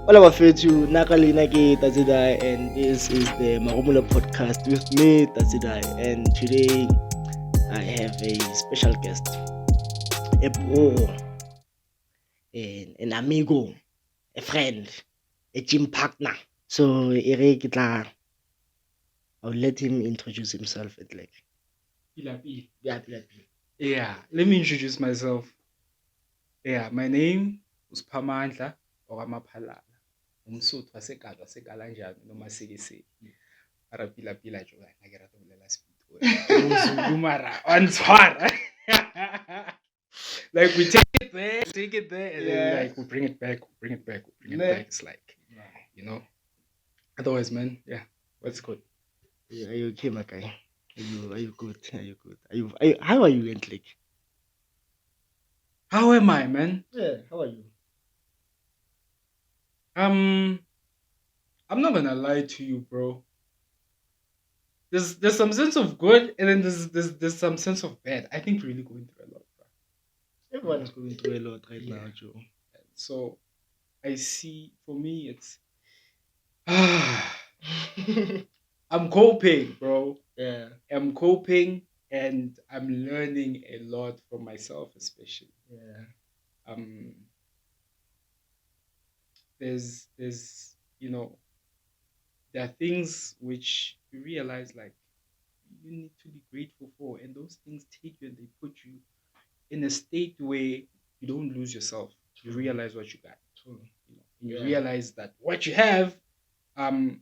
Hola Bafetu, Nakalina ke Tatsi, and this is the Marumula podcast with me, Tatsi, and today I have a special guest, a bro, an amigo, a friend, a gym partner. So Eric, I'll let him introduce himself at like. Yeah. Yeah, let me introduce myself. Yeah, my name is Pamandla or Amaphalala. Umsuthu waseGalo wasegalanjani noma sekese. Mara pila jo na ke rata ho bolela Spitori. Umzulu mara ontshwara. Like we take it there, and then like we bring it back. It's like, Otherwise, man, yeah, what's good? Are you okay, my guy? Are you good? How are you, Entlik? How am I, man? Yeah, how are you? I'm not gonna lie to you, bro. There's some sense of good, and then there's some sense of bad. I think we're really going through a lot, bro. Everyone is going through a lot right now, Yeah. Joe. So I see, for me, it's I'm coping, bro. Yeah. I'm coping, and I'm learning a lot from myself, especially. Yeah. Um, there's there are things which you realize, like, you need to be grateful for, and those things take you and they put you in a state where you don't lose yourself. You realize what you got. True. And you Yeah. realize that what you have can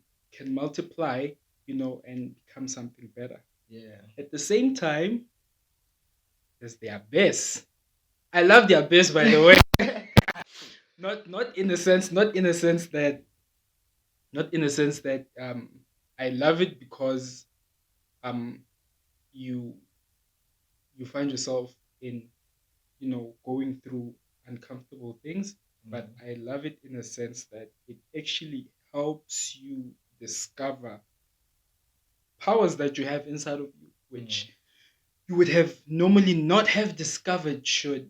multiply, and become something better. Yeah. At the same time, there's the abyss. I love the abyss, by the way. Not in a sense, I love it because um you you find yourself in, going through uncomfortable things. But I love it in a sense that it actually helps you discover powers that you have inside of you, which you would have normally not have discovered should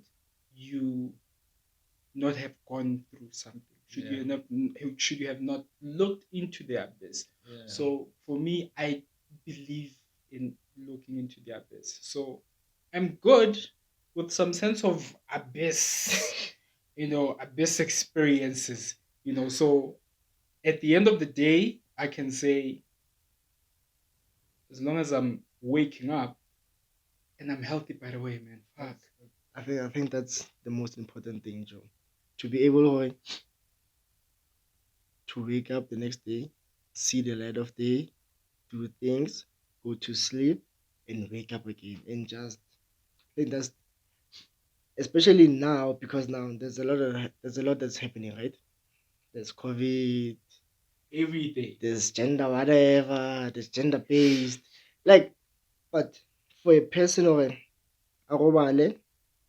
you not have gone through something. Should you have not looked into the abyss. Yeah. So for me, I believe in looking into the abyss. So I'm good with some sense of abyss, abyss experiences. So at the end of the day, I can say, as long as I'm waking up and I'm healthy, by the way, man. Fuck. I think that's the most important thing, Joe. To be able to wake up the next day, see the light of day, do things, go to sleep, and wake up again, and just I think that's especially now because now there's a lot that's happening, right? There's COVID, Every day. there's gender whatever, there's gender based, like, but for a person or a robale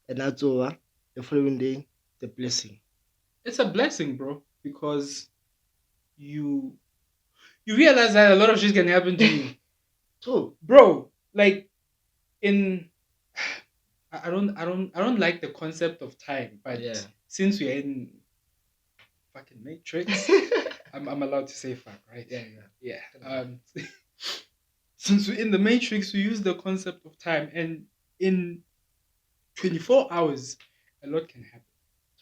and that's over the following day, the blessing. It's a blessing, bro, because you you realize that a lot of shit can happen to you. True. Bro, like, in I don't like the concept of time, but Yeah. since we're in fucking Matrix, I'm allowed to say fuck, right? Yeah. Since we're in the Matrix, we use the concept of time, and in 24 hours, a lot can happen.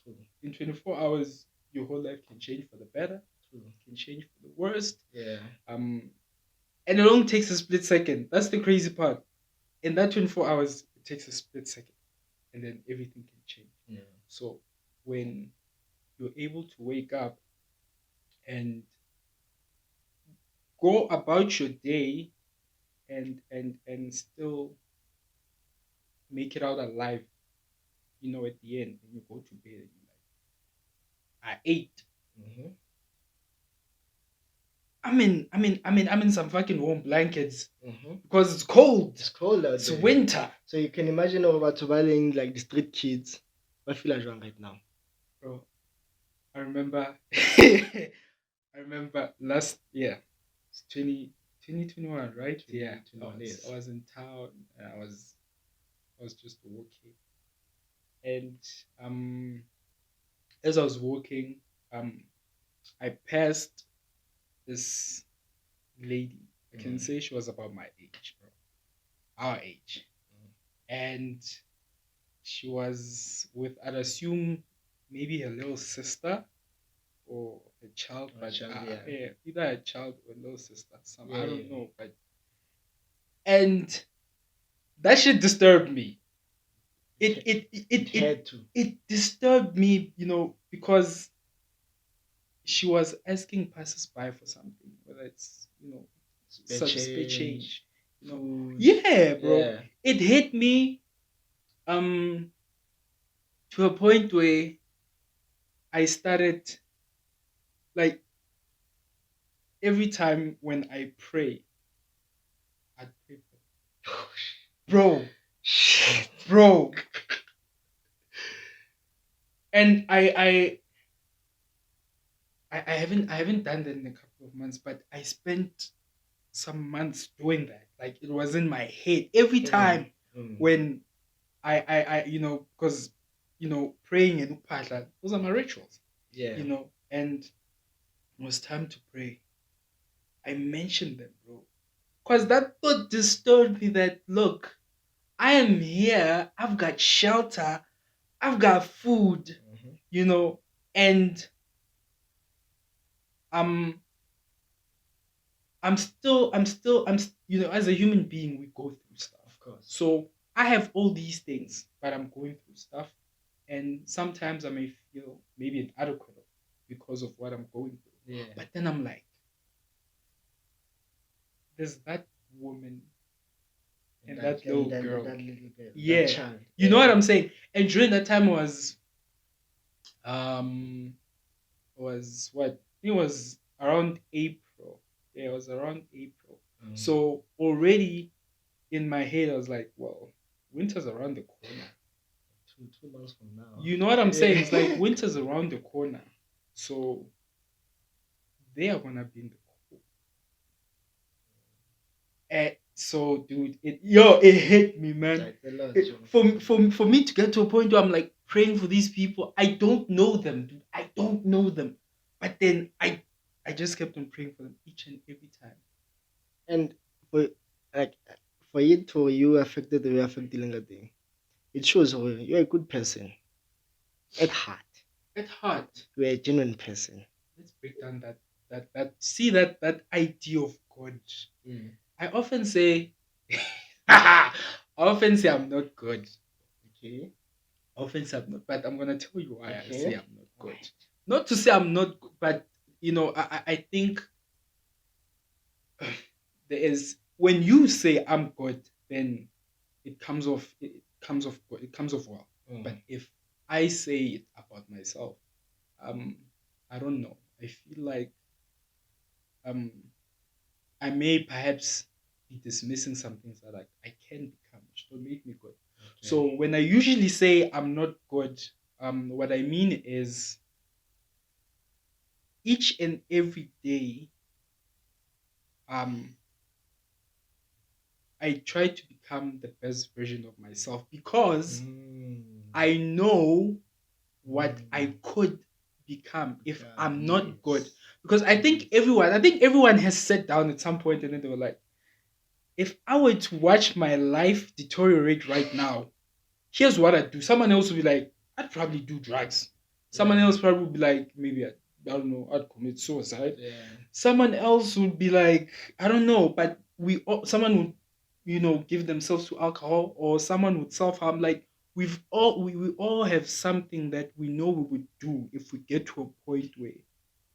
True. In 24 hours, your whole life can change for the better, True. can change for the worst. Yeah. And it only takes a split second. That's the crazy part. In that 24 hours, it takes a split second, and then everything can change. Yeah. So when you're able to wake up and go about your day and still make it out alive, at the end, when you go to bed and you're like, I ate. Mm-hmm. I'm in some fucking warm blankets Mm-hmm. because it's cold. It's cold out It's there. winter. So you can imagine about surviving like the street kids. What feel like right now? Bro, I remember last year, it's 2021, right? Yeah. 2021, yes. I was in town and I was just walking. And as I was walking, I passed this lady. I can Mm. say she was about my age, bro. Our age. And she was with, I'd assume, maybe a little sister or a child, A but child, yeah. yeah, either a child or a little sister. Some Yeah, I yeah. don't know, but and that shit disturbed me. It It, it it it it it, had to. it disturbed me, because she was asking passers-by for something, whether it's Spare some spare change, change, food. Yeah, bro. Yeah. It hit me um to a point where I started, like, every time when I pray, I'd pray for bro, Shit. bro. And I haven't done that in a couple of months, but I spent some months doing that. Like, it was in my head every Mm, time mm. when because praying and upahla, those are my rituals, Yeah. and it was time to pray. I mentioned them, bro, because that thought disturbed me. That, look, I am here. I've got shelter. I've got food. Mhm. And I'm as a human being, we go through stuff. Of course. So I have all these things, but I'm going through stuff, and sometimes I may feel maybe inadequate because of what I'm going through. Yeah. But then I'm like, there's that woman and that little girl. That little girl, that Yeah, child. you know what Yeah. I'm saying. And during that time was what? I think it was around April. Yeah, it was around April. Mm. So already in my head, I was like, well, winter's around the corner. 2 months from now. You know what I'm saying? It's like Yeah. winter's around the corner. So they are gonna be in the cold. So, dude, it hit me, man. That's a lot, It, Joe. for me to get to a point where I'm like praying for these people, I don't know them, dude. I don't know them. But then I just kept on praying for them each and every time. And for like for it to you affected the way you affect dealing with thing, it shows you're a good person at heart. At heart, You're a genuine person. let's break down that idea of God. Mm. I often say, I often say I'm not good. Okay. I often say I'm not, but I'm gonna tell you why I say Okay. I'm not good. Alright. Not to say I'm not good, but I think there is, when you say I'm good, then it comes off good, it comes off well. But Mm. if I say it about myself, um, I don't know. I feel like um I may perhaps be dismissing some things that I can become, which don't make me good. Okay. So when I usually say I'm not good, what I mean is each and every day, um, I try to become the best version of myself because Mm. I know what Mm. I could become if God, I'm not good. yes. Because Yes. I think everyone has sat down at some point and then they were like, if I were to watch my life deteriorate right now, here's what I'd do. Someone else would be like, I'd probably do drugs. Someone Yeah. else probably would be like, maybe I don't know, I'd commit suicide. Yeah. Someone else would be like, I don't know, but someone would, give themselves to alcohol, or someone would self harm. Like, we all have something that we know we would do if we get to a point where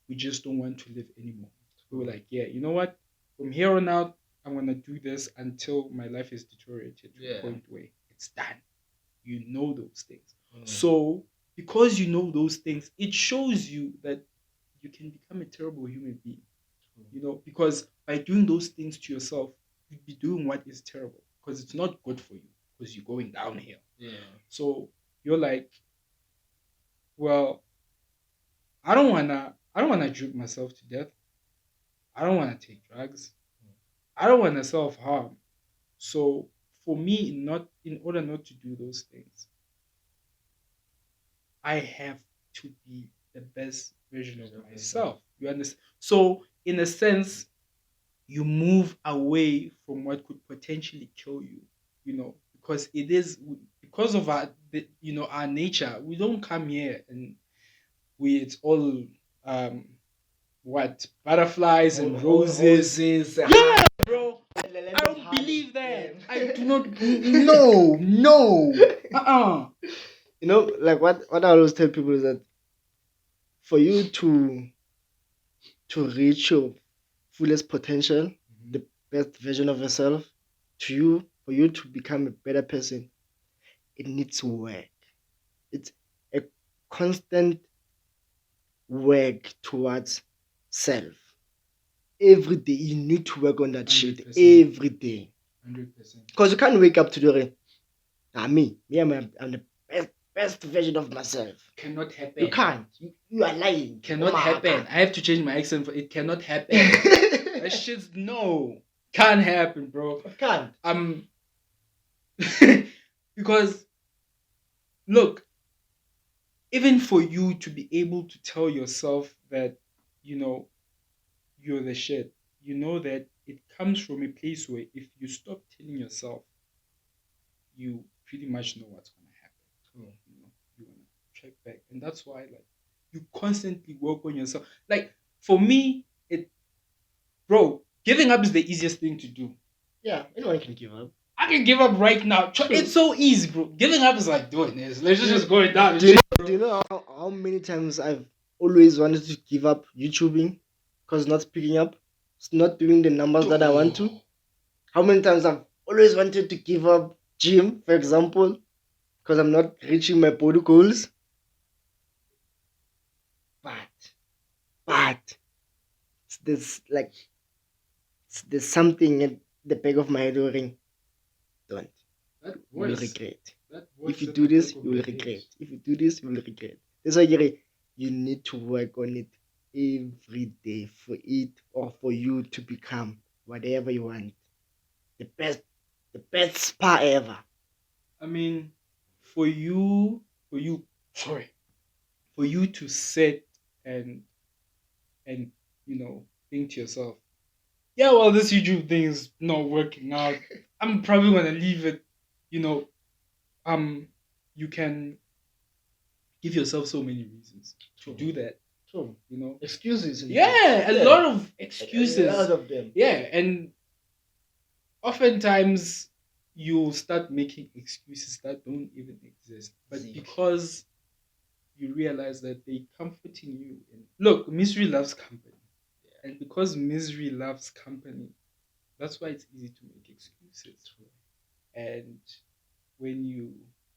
we just don't want to live anymore. We were like, yeah, you know what? From here on out, I'm gonna do this until my life is deteriorated to a Yeah. point where it's done. You know those things. Mm. So because you know those things, it shows you that you can become a terrible human being. Because by doing those things to yourself, you'd be doing what is terrible because it's not good for you because you're going downhill. Yeah. So you're like, well, I don't wanna drink myself to death. I don't wanna take drugs. I don't wanna self harm. So for me, not in order not to do those things, I have to be the best version of myself. You understand? So, in a sense, you move away from what could potentially kill you, because it is because of our nature. We don't come here and it's all um what butterflies and roses. Roses. Yeah, bro. I don't believe that. I do not. No, no. Like what I always tell people is that for you to reach your fullest potential, the best version of yourself, for you to become a better person, it needs work. It's a constant work towards self. Every day you need to work on that shit 100%. every day. 100%. Because you can't wake up today. I'm the best version of myself. Cannot happen. You can't. You are lying. Cannot Oh my happen. God. I have to change my accent for it. Cannot happen. That shit's no. Can't happen, bro. It can't. Because look, even for you to be able to tell yourself that you're the shit, that it comes from a place where if you stop telling yourself, you pretty much know what's gonna happen. You wanna check back, and that's why like you constantly work on yourself. Like for me, bro, giving up is the easiest thing to do. Yeah, anyone can give up. I can give up right now. It's so easy, bro. Giving up is like doing this. Let's just go down. Do you know how many times I've always wanted to give up YouTubing because not picking up, it's not doing the numbers that I want to? How many times I've always wanted to give up gym, for example, because I'm not reaching my body goals? But there's something at the back of my head going, don't. That You will voice. regret. That voice If you at do the this, back of you will your head. regret. If you do this, you will regret. That's why you need to work on it every day for it or for you to become whatever you want. The best spa ever. I mean, for you, sorry, for you to sit and and think to yourself, yeah, well, this YouTube thing is not working out. I'm probably gonna leave it. You know, you can give yourself so many reasons to do that. True. You know, Excuses. yeah, a lot of excuses. A lot of them. Yeah, and oftentimes you start making excuses that don't even exist, but because you realize that they comforting you. And look, misery loves company, and because misery loves company, that's why it's easy to make excuses. And when you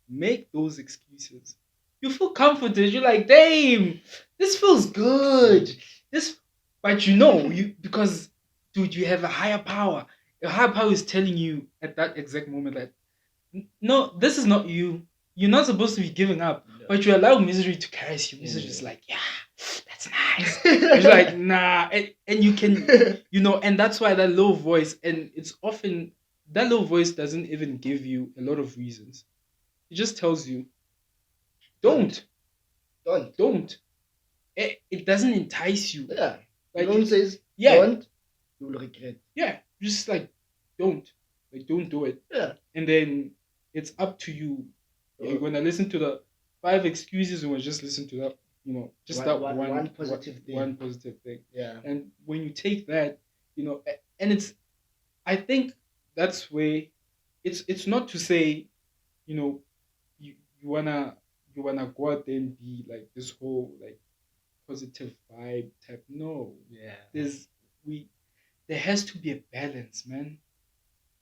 make those excuses, you feel comforted. You're like, damn, this feels good. But because, dude, you have a higher power. Your higher power is telling you at that exact moment that no, this is not you. You're not supposed to be giving up, but you allow misery to caress you. Misery is like, yeah, that's nice. It's like, nah, and you can, and that's why that low voice, and it's often that low voice doesn't even give you a lot of reasons. It just tells you, don't. It doesn't entice you. Yeah. Like Don't says don't, you will regret. Yeah, just like don't do it. Yeah. And then it's up to you. You're gonna listen to the 5 excuses, or just listen to that. Just that one positive thing. One positive thing. Yeah. And when you take that, and I think that's where it's not to say, you wanna go out there and be like this whole like positive vibe type. No. Yeah. There has to be a balance, man.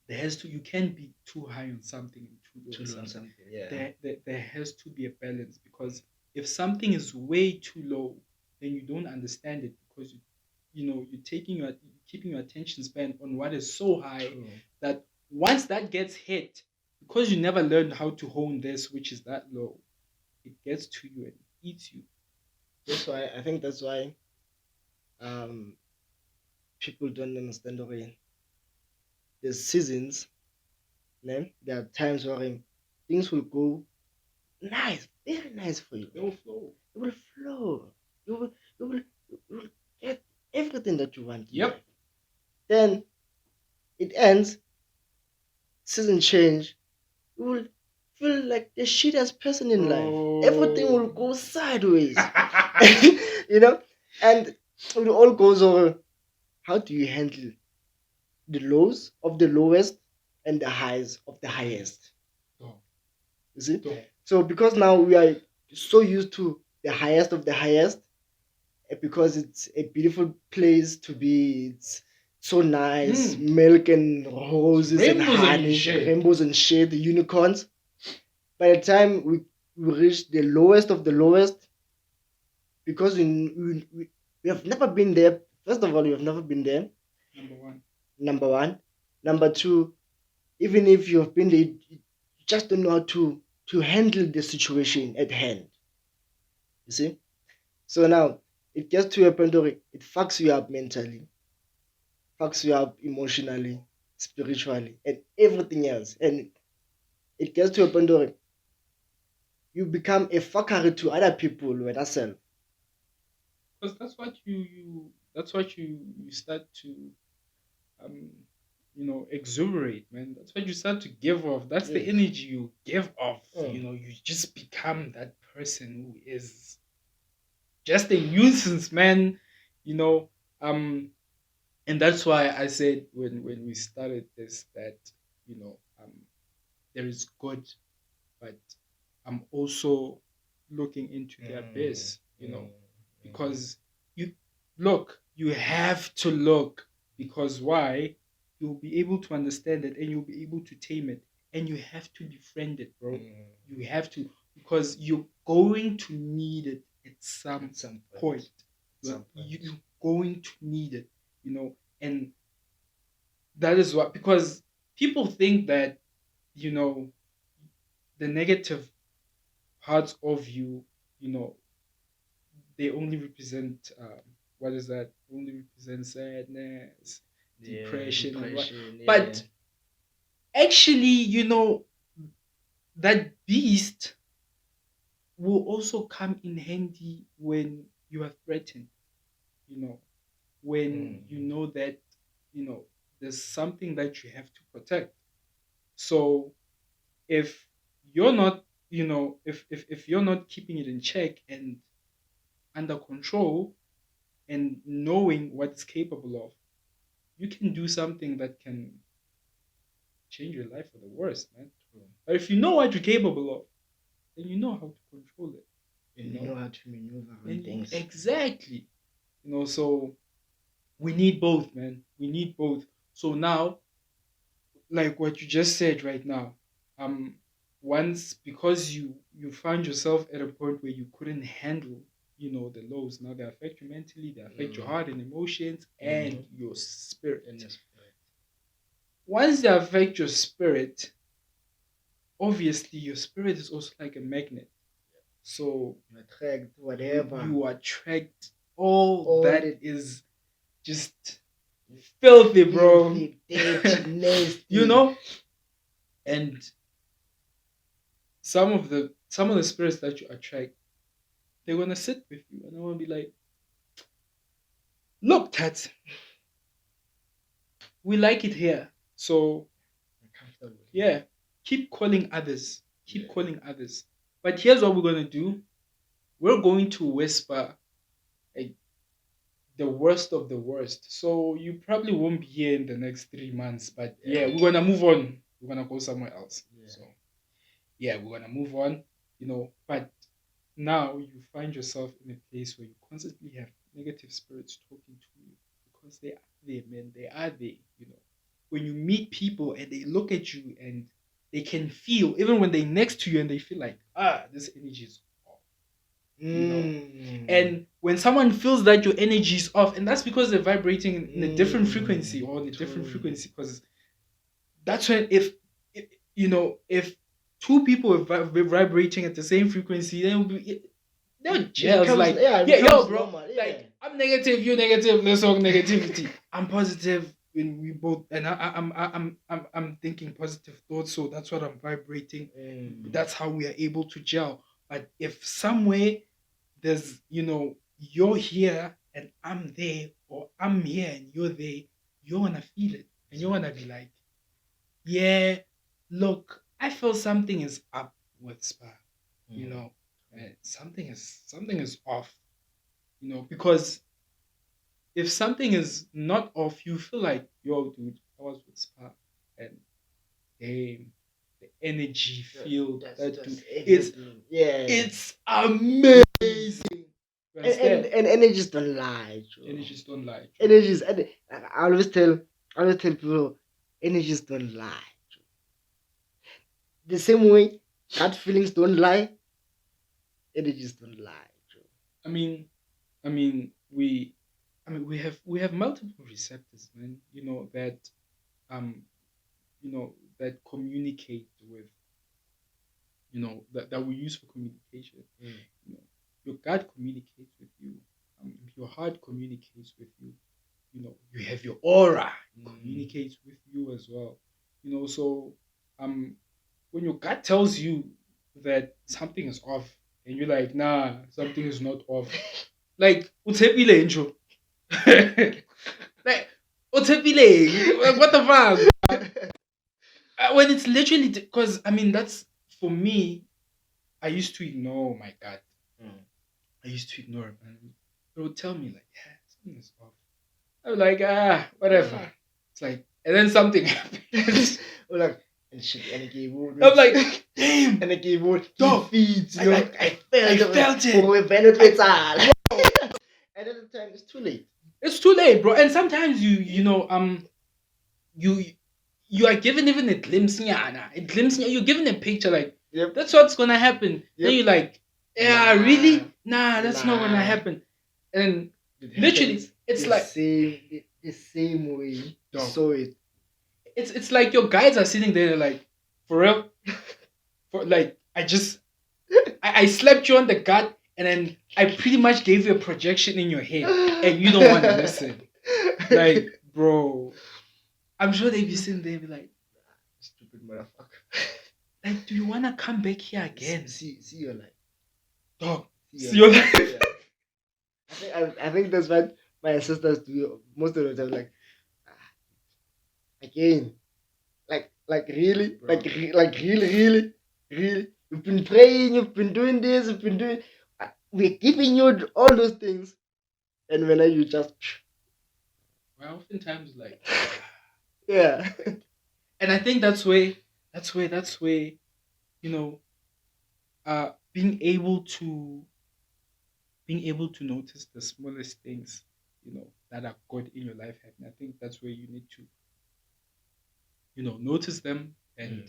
You can't be too high on something and too low on something. Yeah. There has to be a balance, because if something is way too low, then you don't understand it, because you're keeping your attention span on what is so high. True. That once that gets hit, because you never learned how to hone this, which is that low, it gets to you and eats you. That's why people don't understand the way there's seasons. There are times where things will go nice, very nice for you. They will flow. It will flow. you will get everything that you want in Yep. life. Then it ends, season change, you will feel like the shittiest person in life. Everything Bro. will go sideways. you know? And it all goes over how do you handle the lows of the lowest and the highs of the highest. Dog. You see? Dog. So because now we are so used to the highest of the highest, because it's a beautiful place to be, it's so nice, Mm. milk and roses and Rainbows and honey, shit. rainbows and shit, the unicorns. By the time we reach the lowest of the lowest, because we have never been there. First of all, we have never been there. Number one. Number one. Number two, even if you have been there, you just don't know how to handle the situation at hand. You see? So now it gets to a point where it fucks you up mentally, fucks you up emotionally, spiritually, and everything else. And it gets to a point where you become a fuckery to other people with yourself. Because that's what that's what you start to um exuberate, man. That's what you start to give off. That's the Mm. energy you give off. Mm. You just become that person who is just a nuisance, man. You know, um, and that's why I said when we started this that you know um there is good, but I'm also looking into the Mm. abyss. Mm. Mm. Because you look, you have to look, because why? You'll be able to understand it and you'll be able to tame it, and you have to befriend it, bro. Mm. You have to, because you're going to need it at some At some point. point. At some point. You're going to need it, and that is what, because people think that you know the negative parts of you, you know they only represent what is that? Only represent sadness, Yeah, depression, and what. depression. Yeah. But actually, that beast will also come in handy when you are threatened. You know, when you Mm. know that you know there's something that you have to protect. So if you're not, if you're not keeping it in check and under control and knowing what it's capable of, you can do something that can change your life for the worst, man. True. But if you know what you're capable of, then you know how to control it, And you you know. know how to maneuver on And things. exactly, so we need both, man. We need both. So now, like what you just said right now, um, once because you find yourself at a point where you couldn't handle, the lows. Now they affect you mentally, they affect your Mm. heart and emotions Mm-hmm. and your spirit. And your spirit. Once they affect your spirit, obviously your spirit is also like a magnet. So You attract you whatever. you attract all All that the is just filthy, bro. filthy, dirty, you nasty. know? And some of the spirits that you attract, they're gonna sit with you and they're gonna be like, look, Tat, we like it here. So Comfortable here. yeah, keep calling others. Keep Yeah. calling others. But here's what we're gonna do. We're going to whisper like the worst of the worst. So you probably won't be here in the next 3 months. But yeah, Yeah. we're gonna move on. We're gonna go somewhere else. Yeah. So yeah, we're gonna move on. But now you find yourself in a place where you constantly have negative spirits talking to you because they are there, man. They are there. When you meet people and they look at you and they can feel, even when they're next to you and they feel like, this energy is off. you know Mm. and when someone feels that your energy is off, and that's because they're vibrating in a different frequency, Mm. or in a different True. frequency, because that's when, if two people are vibrating at the same frequency, then they'll It gels becomes, like, yeah, it yeah, yo, becomes bro, normal. Yeah. like, I'm negative, you're negative, let's talk negativity. I'm positive, and we both, and I'm thinking positive thoughts, so that's what I'm vibrating. Mm. That's how we are able to gel. But if somewhere there's you're here and I'm there, or I'm here and you're there, you're gonna feel it. And you're gonna be like, yeah, look, I feel something is up with Spa. You know, something is off. You know, because if something is not off, you feel like, yo, dude, I was with Spa, and damn, the energy field That's that just dude, everything. Yeah. it's amazing. You understand? And energies don't lie, Joe. Energies don't lie. True. Energies, and I always tell people, energies don't lie. Joe. The same way, gut feelings don't lie, energies don't lie, Joe. I mean, I mean, we, we have multiple receptors, man. Um, that communicate with, that we use for communication. You know, your gut communicates with you. Your heart communicates with you. You have your aura communicates with you as well. So um, when your gut tells you that something is off, and you're like, nah, something is not off. Like, utepile intro. Like, utepile. Like, what the fuck? When it's literally, because that's, for me. I used to ignore my gut. I used to ignore it, man. It would tell me like, yeah, something is off. I'm like, whatever. It's like, and then something happens. Or like, and shit, and it gave wood. I'm like, damn, And it gave wood. dog. Feeds, I felt it. Oh, we benefits all. And at the time, it's too late. It's too late, bro. And sometimes you you are given even a glimpse, you're given a picture like, Yep. that's what's gonna happen. Then Yep. you're like, yeah, Nah. really? Nah, that's not gonna Nah. happen. And It literally, happens it's the like, the same way you Dog. saw it. it's like your guides are sitting there like, for real, for like, I slapped you on the gut, and then I pretty much gave you a projection in your head, and you don't want to listen. Like, bro, I'm sure they'd be sitting there and be like, stupid motherfucker. like, do you want to come back here again? See your life. Dog, See see your life. Yeah. I think that's what my sisters do most of the time. Like, "Ah, again, like really, Bro. like really, really. You've been praying, you've been doing this, you've been doing. We're giving you all those things, and when you just Well, oftentimes, like, yeah. and I think that's where, you know, being able to notice the smallest things, that are good in your life. And I think that's where you need to, notice them, and,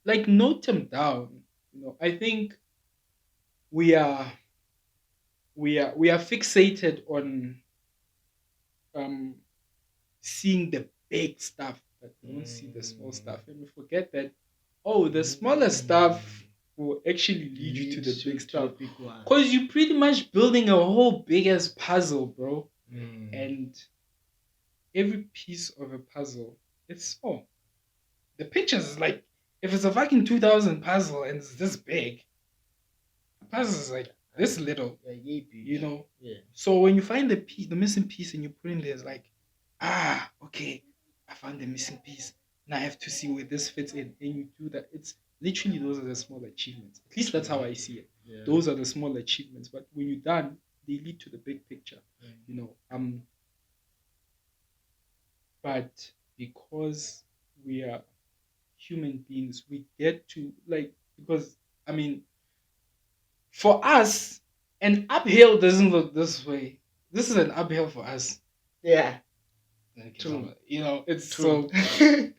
like, note them down. I think we are we are fixated on um seeing the big stuff, but we don't see the small stuff, and we forget that, the smaller stuff will actually lead you to the big stuff, because you're pretty much building a whole big ass puzzle, bro. And every piece of a puzzle, it's small. The pictures is like, if it's a fucking 2000 puzzle and it's this big, the puzzle is like this little, Yeah. So when you find the missing piece, and you put in there, it's like, okay, I found the missing piece. Now I have to see where this fits in. And you do that. It's literally, those are the small achievements. At least that's how I see it. Yeah. Those are the small achievements. But when you're done, they lead to the big picture. But because we are human beings, we get to, like, because for us, an uphill doesn't look this way. This is an uphill for us. Yeah. True. It's True. so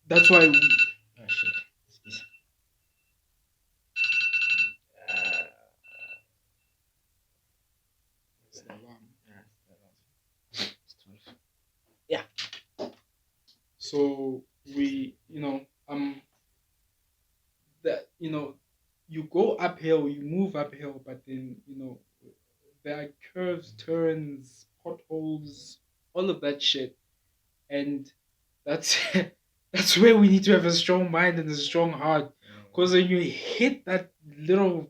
that's why we, oh shit. Excuse. It's the alarm. Yeah. So we, that you go uphill, you move uphill, but then, there are curves, turns, potholes, all of that shit, and that's that's where we need to have a strong mind and a strong heart, because when you hit that little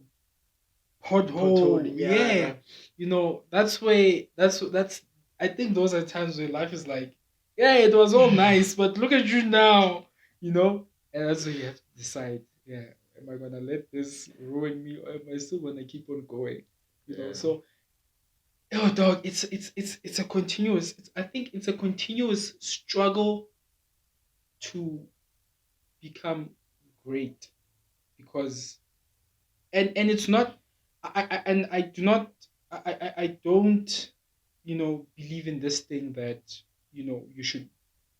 pothole. Pothole, Yeah, yeah. that's where that's. I think those are times where life is like, yeah, it was all nice, but look at you now. And that's where you have to decide. Yeah, am I gonna let this ruin me, or am I still gonna keep on going? Yeah. So oh dog, it's a continuous. I think it's a continuous struggle to become great because and it's not and I do not I don't believe in this thing that you should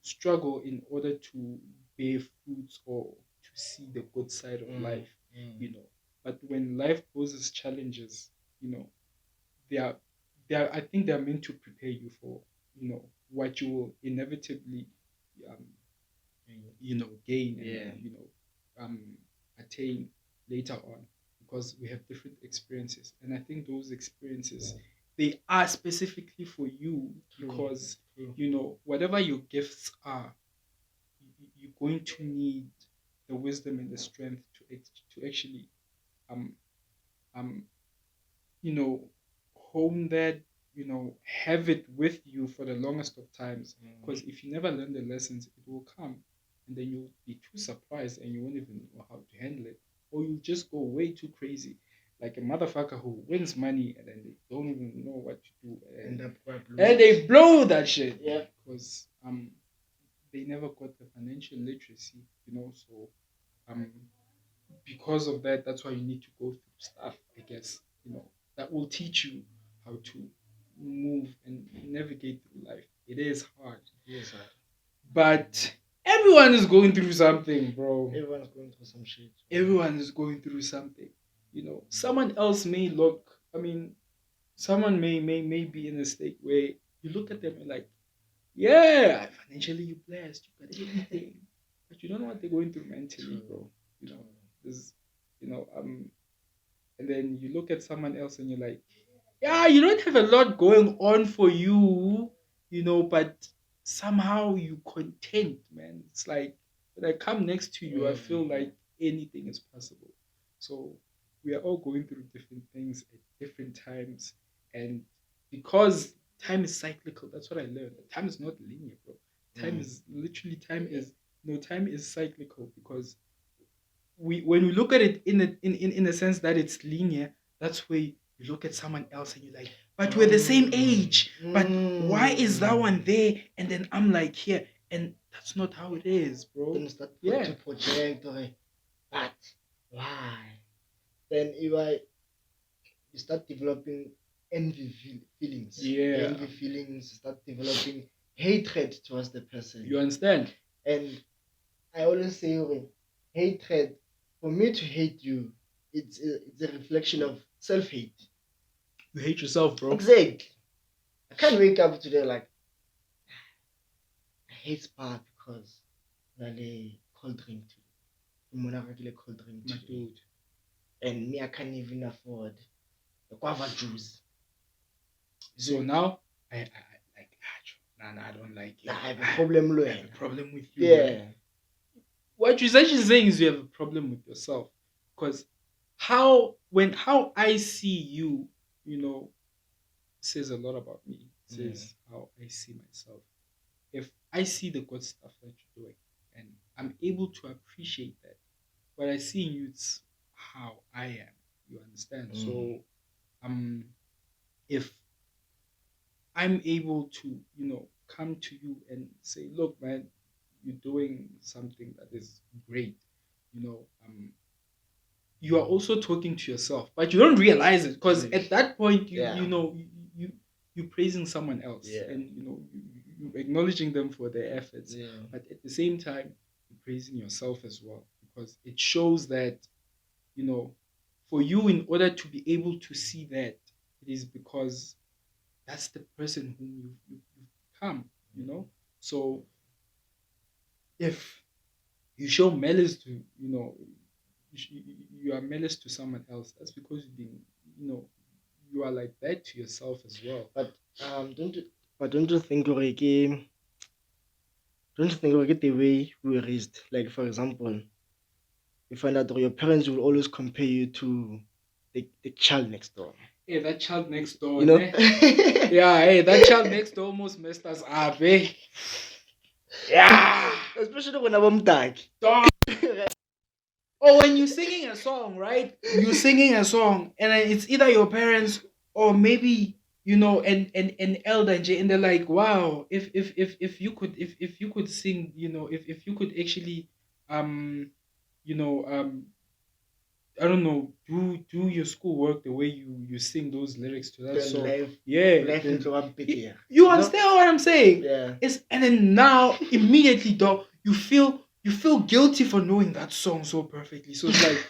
struggle in order to bear fruits or to see the good side of Mm, life mm, you know but when life poses challenges they are I think they're meant to prepare you for what you will inevitably um, gain and yeah. then attain later on because we have different experiences and I think those experiences they are specifically for you True. because True. whatever your gifts are you're going to need the wisdom and the strength to actually um um you know, hone that, have it with you for the longest of times. Mm. Because if you never learn the lessons, it will come and then you'll be too surprised and you won't even know how to handle it. Or you'll just go way too crazy. Like a motherfucker who wins money and then they don't even know what to do. End up quite And blue. they blow that shit. Yeah. Because they never got the financial literacy, so um because of that, that's why you need to go through stuff, I guess, that will teach you how to move and navigate through life. It is hard. Yes, sir. But everyone is going through something, bro. Everyone's going through some shit. Everyone is going through something. Someone else may look, someone may be in a state where you look at them and like, yeah, financially you're blessed, you got everything. But you don't know what they're going through mentally, True. bro. You know, True. there's you know, and then you look at someone else and you're like, yeah, you don't have a lot going on for you, but somehow you content, man. It's like when I come next to you, I Mm. feel like anything is possible. So we are all going through different things at different times. And because time is cyclical, that's what I learned. Time is not linear, bro. Time Mm. is literally time is cyclical because we when we look at it in a sense that it's linear, that's where you look at someone else and you're like, but we're the same age. But why is that one Mm. there and then I'm like here? And that's not how it is, Then bro. you start Yeah. to project, okay, but why? Then you start developing feelings. Yeah. Envy feelings, start developing hatred towards the person. You understand? And I always say, okay, hatred, for me to hate you, it's a reflection of self hate. You hate yourself, bro. Exactly. I can't wake up today like, I hate Spa because a cold drink today. Cold drink My today. dude. And me, I can't even afford the guava juice. So now I like nah, I don't like you. I have a problem, I Lou. have a problem with you, Yeah. man. What you're actually saying is you have a problem with yourself. Because how I see you, says a lot about me. It Mm. says how I see myself. If I see the good stuff that you're doing and I'm able to appreciate that, what I see in you it's how I am. You understand? Mm. So if I'm able to, come to you and say, look, man, you're doing something that is great, you know, you are also talking to yourself, but you don't realize it because at that point, Yeah. you you're praising someone else, Yeah. and you acknowledging them for their efforts, Yeah. but at the same time, you're praising yourself as well because it shows that you know, for you, in order to be able to see that, it is because that's the person whom you've become, So if you show malice to, you are malice to someone else, that's because you know, you are like that to yourself as well. But don't you don't you think like don't you think like the way we were raised, like for example, you find out that your parents will always compare you to the child next door. Hey, that child next door, You know? ne? Yeah, hey, that child next door almost messed us up, eh? Yeah. Especially when I'm dark. Dog. Or when you're singing a song, right? You're singing a song, and then it's either your parents or maybe an elder, and they're like, "Wow, if you could if you could sing, if you could actually, um, you know, I don't know, do your schoolwork the way you sing those lyrics to that Then song." life, Yeah, life then into one bit you, here. you You know? understand what I'm saying? Yeah. It's and then now immediately, dog, you feel guilty for knowing that song so perfectly. So it's like,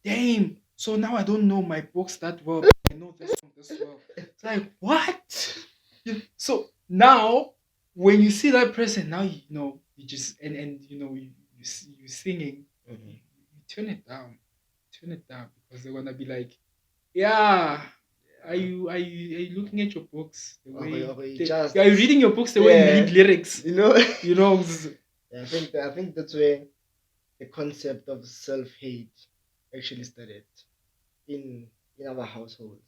damn. So now I don't know my books that well, but I know this song this well. It's like, what? So now when you see that person, now you know you just and you singing, Mhm. you turn it down because they're gonna be like, yeah. Are you looking at your books the way Okay, just are you reading your books the way you read lyrics? you know. You know, Yeah, I think that's where the concept of self hate actually started in in our households.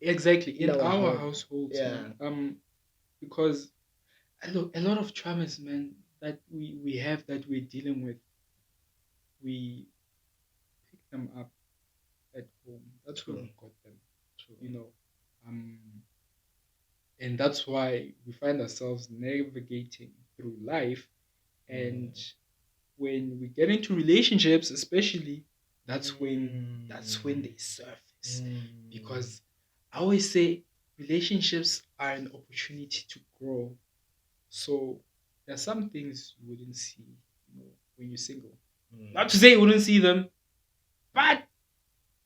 exactly In in our our home. households, Yeah. man. Because a lot of traumas, man, that we have that we're dealing with, we pick them up at home. That's where True. we got them, True. um, and that's why we find ourselves navigating through life. And when we get into relationships, especially, that's when they surface. Because I always say relationships are an opportunity to grow. So there are some things you wouldn't see, when you're single. Not to say you wouldn't see them, but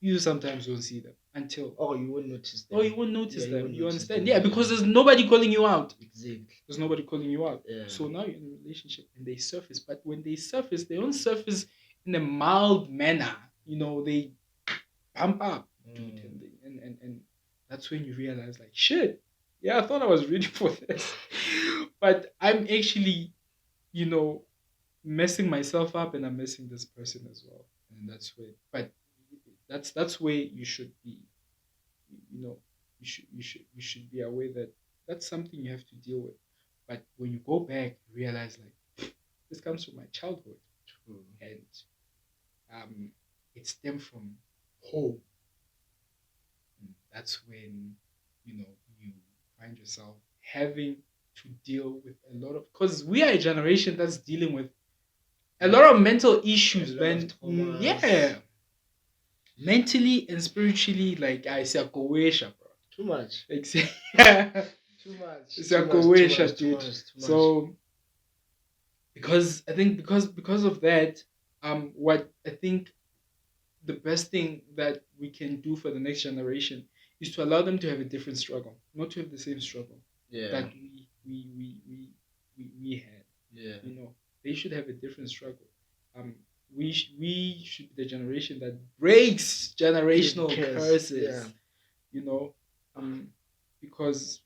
you sometimes don't see them until, Oh, you won't notice them. or you won't notice Yeah, you them. won't You notice understand? them, Yeah, because there's nobody calling you out. Exactly. There's nobody calling you out. Yeah. So now you're in a relationship and they surface. But when they surface, they don't surface in a mild manner. They bump up, dude. And that's when you realize, like, shit, yeah, I thought I was ready for this. But I'm actually, you know, messing myself up and I'm messing this person as well. And that's where you should be, you know, you should be aware that that's something you have to deal with. But when you go back, you realize, like, this comes from my childhood. True. And it stemmed from home. And that's when you find yourself having to deal with a lot of, because we are a generation that's dealing with a lot of mental issues, A lot man. of traumas. Yeah, mentally and spiritually, like I say, bro. Too much. Like, Too much. it's Too much. Too much. Too dude. much. Too much. So because I think because of that, what I think the best thing that we can do for the next generation is to allow them to have a different struggle, not to have the same struggle Yeah. that we had. Yeah. They should have a different struggle. We should be the generation that breaks generational curses. Yeah. You know, because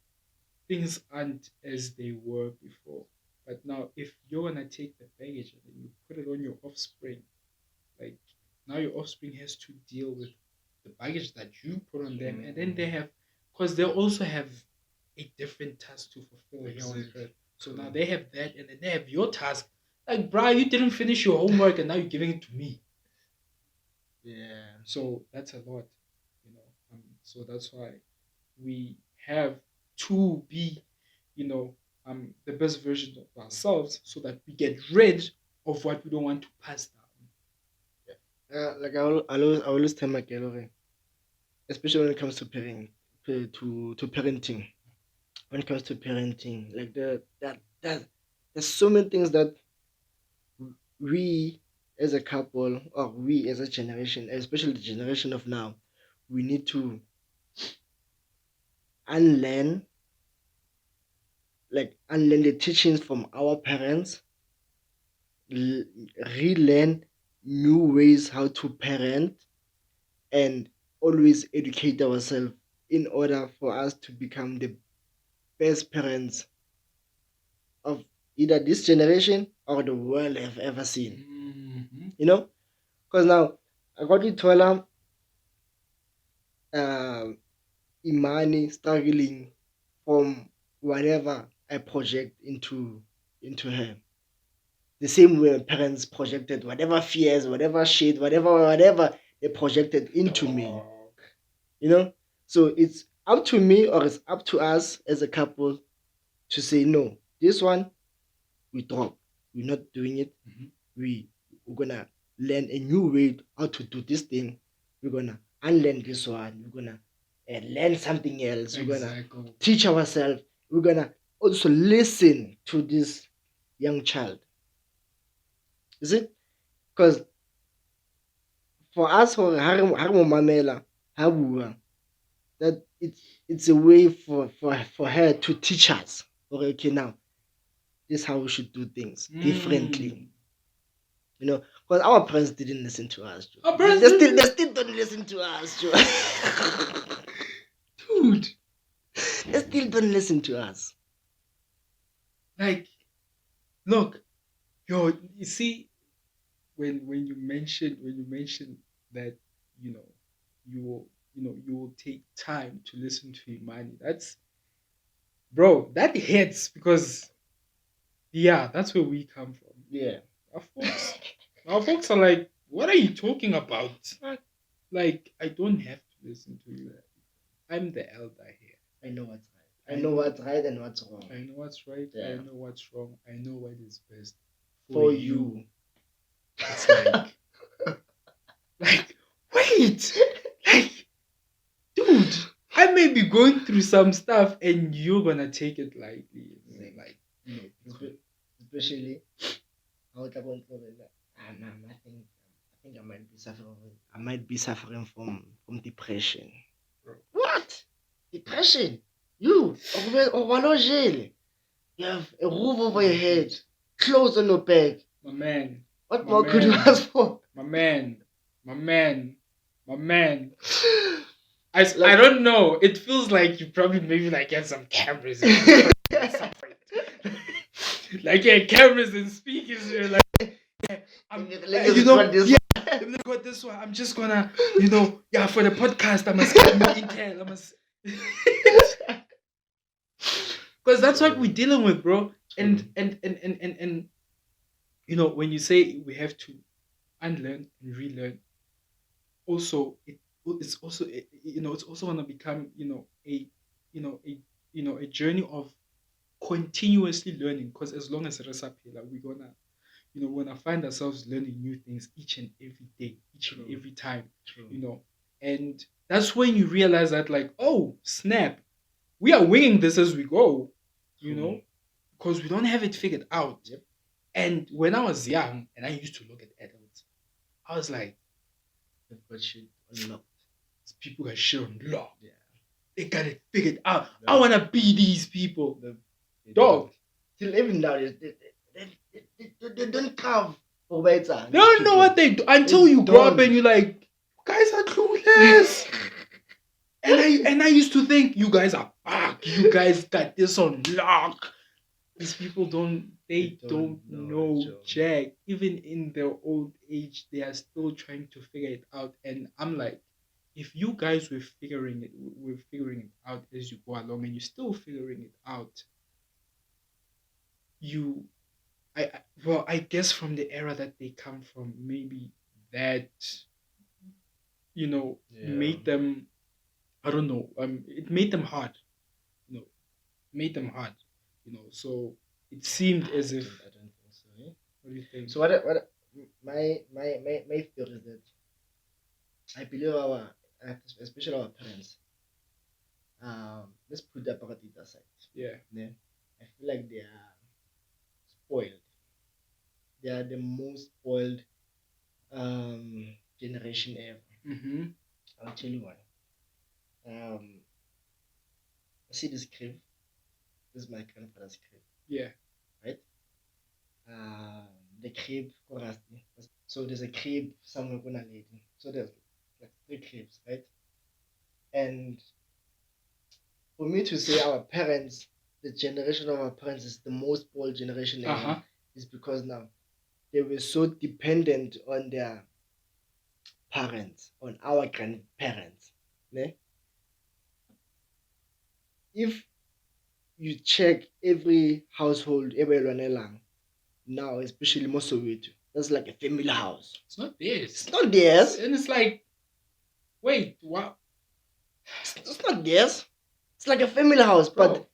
things aren't as they were before. But now, if you're gonna take the baggage and then you put it on your offspring, like, now your offspring has to deal with the baggage that you put on them, and then because they also have a different task to fulfill here on Exactly. earth. So now they have that, and then they have your task. Like, bro, you didn't finish your homework, and now you're giving it to me. Yeah. So that's a lot. So that's why we have to be, the best version of ourselves, so that we get rid of what we don't want to pass down. Like I always tell my girl, okay, especially when it comes to parenting. When it comes to parenting, like that there's so many things that we as a couple or we as a generation, especially the generation of now, we need to unlearn, unlearn the teachings from our parents, l- relearn new ways how to parent, and always educate ourselves in order for us to become the best parents of either this generation or the world have ever seen. Mm-hmm. You know, because now I got to tell them Imani struggling from whatever I project into her. The same way my parents projected whatever fears, whatever shit, whatever they projected into me. You know? So it's up to me or it's up to us as a couple to say no. This one we drop. We're not doing it. We're gonna learn a new way how to do this thing. We're gonna unlearn this one. We're gonna learn something else. We're gonna teach ourselves. We're gonna also listen to this young child. Is it? Because for us, for Mamela, that it's a way for her to teach us. Okay, now this is how we should do things differently. You know, because our parents didn't listen to us. Joe. Our parents they still don't listen to us, Joe. Dude, they still don't listen to us. like, look, yo, you see, when you mention that, you know, you will take time to listen to Imani. That's, bro, that hits because yeah, that's where we come from. Yeah. Our folks are like, what are you talking about? Like, I don't have to listen to you. I'm the elder here. I know what's right. I know what's right and what's wrong. I know what's right. Yeah. I know what's wrong. I know what is best for you. It's like, like, wait, like, dude, I may be going through some stuff and you're gonna take it lightly. Like, you know, especially how I think I might be suffering from depression. Bro. What? Depression? You you have a roof over your head, clothes on your back. My man. What more could you ask for? My man. I don't know. It feels like you probably maybe like had some cameras. Like cameras and speakers. You're like, you know, let me got this one. I'm just gonna, you know, for the podcast, I must get more intel. Because that's what we're dealing with, bro. And you know, when you say we have to unlearn and relearn, also it's also you know, it's also gonna become, you know, a journey of continuously learning. Because as long as Resapela, we're gonna, you know, we're gonna find ourselves learning new things each and every day, each and every time. You know, and that's when you realize that, like, oh snap, we are winging this as we go. You know, because we don't have it figured out. And when I was young and I used to look at adults, I was like, they've got shit unlocked. People got shit unlocked. Yeah. They got it figured out. No. I want to be these people. Dog. Till even now, they don't carve for better. They don't know what they do until you grow up and you're like, guys are clueless. and I used to think, you guys are back. You guys got this on lock. These people don't know jack. Even in their old age, they are still trying to figure it out. And I'm like, if you guys were figuring it out as you go along, and you're still figuring it out, I guess from the era that they come from, maybe that, you know, made them, I don't know, it made them hard, you know, you know. So it seemed as if, I don't think so. Eh? What do you think? So what my theory is that I believe especially our parents, let's put the politics aside. Yeah. I feel like they are spoiled. They are the most spoiled generation ever. I'll tell you why. See this crib. This is my grandfather's crib. Yeah. Right? The crib, so there's a crib somewhere gonna lady. So there's like 3 cribs, right? And for me to say our parents, the generation of our parents is the most spoiled generation ever, is because now they were so dependent on their parents, on our grandparents. Ne? if you check every household, every lang now, especially most of it, that's like a family house. It's not theirs. It's not theirs. And it's like, wait, what? It's not theirs. It's like a family house, Bro, but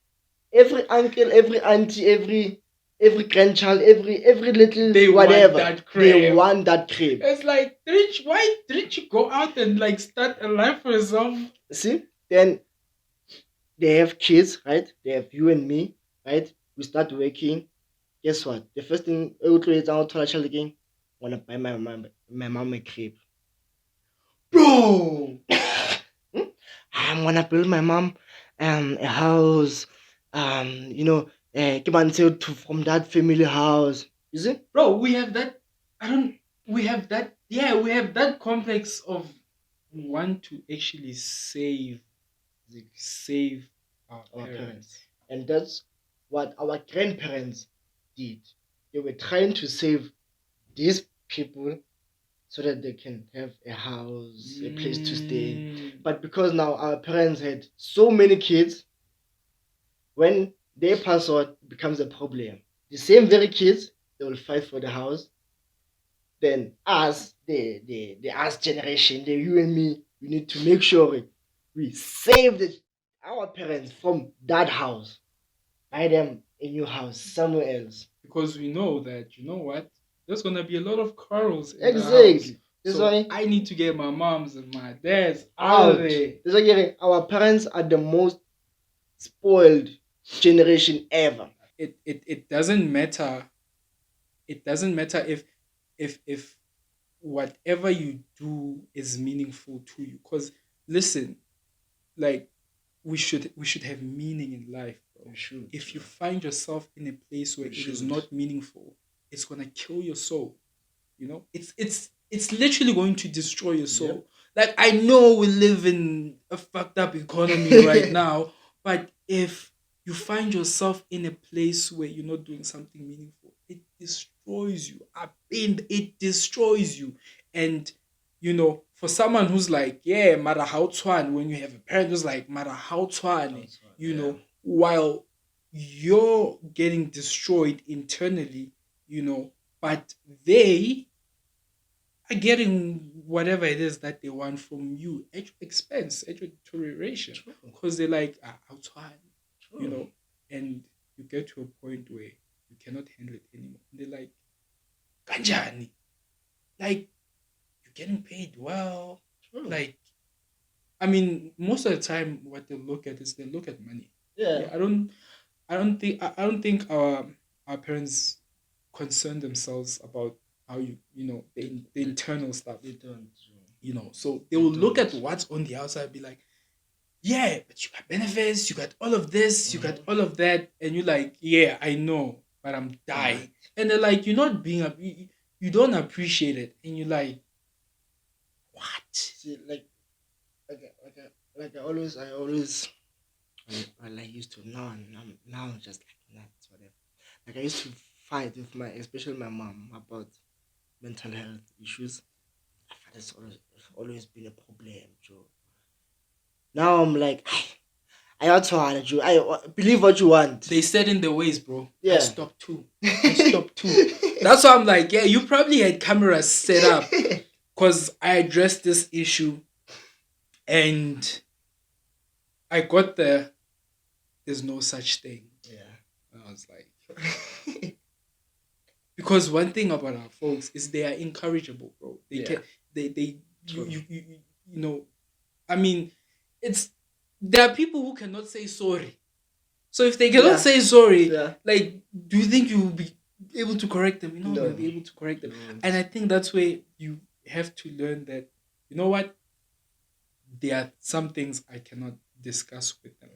every uncle, every auntie, every grandchild, every little they whatever, want that they crib. want that crib. It's like, why didn't you go out and like start a life for yourself? See, then they have kids, right? They have you and me, right? We start working. Guess what? The first thing I would do is I want to child again. Wanna buy my mom a crib, bro. I'm gonna build my mom a house. You know, keep until to from that family house. You see? Bro, we have that. I don't. We have that. Yeah, we have that complex of want to actually save our Our parents. parents. And that's what our grandparents did. They were trying to save these people so that they can have a house, a place to stay. But because now our parents had so many kids, when their password becomes a problem, the same very kids they will fight for the house. Then us, the us generation, the you and me, we need to make sure we save our parents from that house, buy them a new house somewhere else. Because we know that, you know what, there's gonna be a lot of quarrels in the house. Exactly. That's So why I need to get my moms and my dads out of out. there. That's why our parents are the most spoiled generation ever. It doesn't matter. It doesn't matter if whatever you do is meaningful to you. Because listen, like we should have meaning in life, bro. We should. If you find yourself in a place where We it is should. not meaningful, it's gonna kill your soul. You know, it's literally going to destroy your soul. Yep. Like, I know we live in a fucked up economy right now, but if you find yourself in a place where you're not doing something meaningful, it destroys you. I mean, it destroys you. And for someone who's like, yeah, matter how twan, when you have a parent who's like, matter how twan, while you're getting destroyed internally, but they are getting whatever it is that they want from you at your expense, at your deterioration, because they're like, I'll try, and you get to a point where you cannot handle it anymore. And they're like, Kanjani, like, you're getting paid well. Like, I mean, most of the time, what they look at is they look at money. Yeah. I don't think our parents concern themselves about how the internal stuff. They don't. So they will look at what's on the outside, be like, yeah, but you got benefits, you got all of this, you got all of that, and you're like, yeah, I know, but I'm dying. And they're like, you're not being you don't appreciate it, and you're like, what? See, like I always well, I used to now I'm just like nuts, whatever. Like I used to fight with especially my mom about mental health issues. I thought it's always been a problem, Joe. Now I'm like, I also want Joe. I believe what you want. They said in the ways, bro. Yeah. I stopped too. That's why I'm like, yeah, you probably had cameras set up because I addressed this issue and I got there's no such thing. Yeah. And I was like, because one thing about our folks is they are incorrigible, bro. They can I mean, there are people who cannot say sorry. So if they cannot say sorry, like, do you think you will be able to correct them? You're not going to be able to correct them. And I think that's where you have to learn that, you know what? There are some things I cannot discuss with them.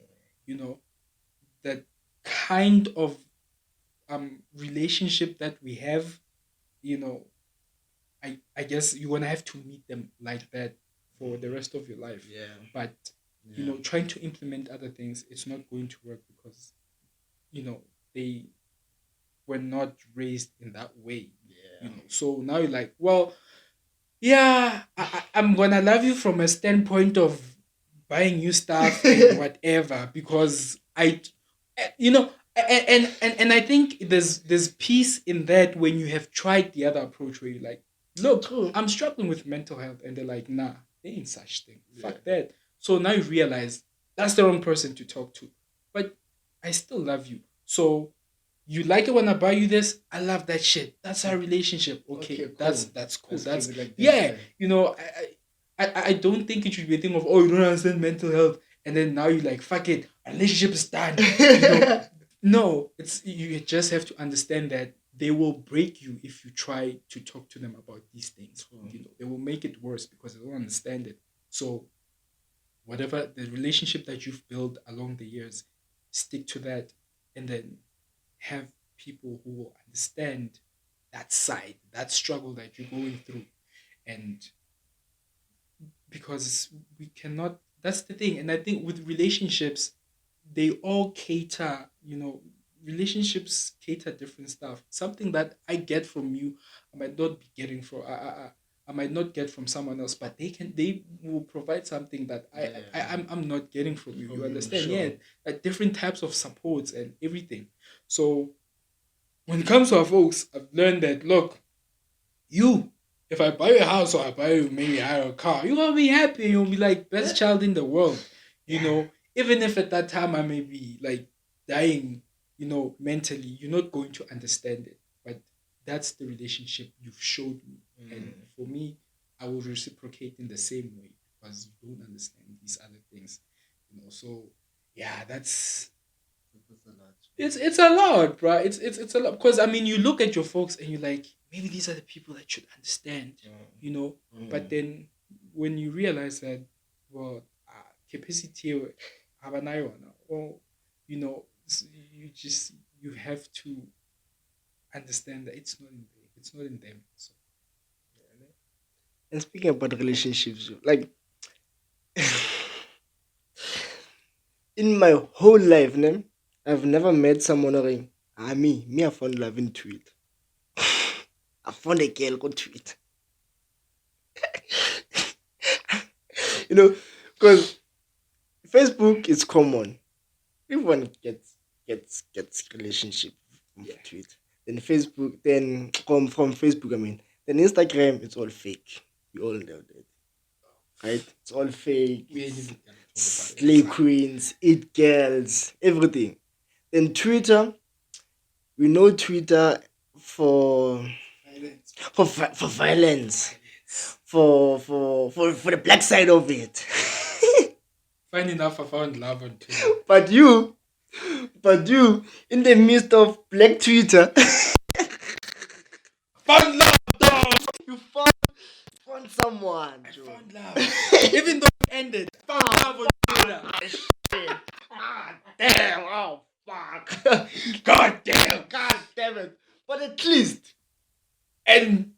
That kind of relationship that we have, I guess you're gonna have to meet them like that for the rest of your life. Yeah. But trying to implement other things, it's not going to work because they were not raised in that way. Yeah. So now you're like, well, yeah, I'm gonna love you from a standpoint of buying new stuff and whatever because you know, and I think there's peace in that when you have tried the other approach where you're like, look, True. I'm struggling with mental health, and they're like, nah, there ain't such thing. Yeah. Fuck that. So now you realize that's the wrong person to talk to, but I still love you. So you like it when I buy you this. I love that shit. That's our relationship. Okay, Okay, that's cool. that's cool. Let's keep That's it like that. yeah. You know, I don't think it should be a thing of oh you don't understand mental health and then now you like fuck it, our relationship is done. You know, no, it's you just have to understand that they will break you if you try to talk to them about these things. You know, they will make it worse because they don't understand it. So whatever the relationship that you've built along the years, stick to that and then have people who will understand that side, that struggle that you're going through. And because we cannot, that's the thing. And I think with relationships, they all cater, you know, relationships cater different stuff. Something that I get from you, I might not be getting from, I might not get from someone else, but they will provide something that I'm not getting from you. You From you, understand? sure. Yeah, like different types of supports and everything. So when it comes to our folks, I've learned that look, you, if I buy you a house or I buy you maybe a car, you're gonna be happy. You'll be like best child in the world. You know, even if at that time I may be like dying, you know, mentally, you're not going to understand it. But that's the relationship you've showed me. And for me, I will reciprocate in the same way because you don't understand these other things. You know, so yeah, That's a lot. it's a lot, bro. It's a lot because I mean, you look at your folks and you're like, maybe these are the people that should understand, you know. But then when you realize that, well, capacity, abanayo na, or you know, you just you have to understand that it's not in them. It's not in them. So And speaking about relationships, like in my whole life, ne, I've never met someone like, me, I found love in tweet. I found a girl go tweet. You know, because Facebook is common. Everyone gets relationship from yeah, tweet. Then Facebook, then from Facebook, I mean. Then Instagram, it's all fake. We all know that. Right? It's all fake. we ain't It's even gonna talk about it. slay queens, it girls, everything. Then Twitter, we know Twitter for Violence. for violence, for the black side of it. Funny enough, I found love on Twitter. but you, but you, in the midst of black Twitter, Found love, dog. you found someone, I Joe. found love. Even though it ended, found love on Twitter. Shit. Ah, damn. Oh, fuck. God damn. God damn it. But at least. And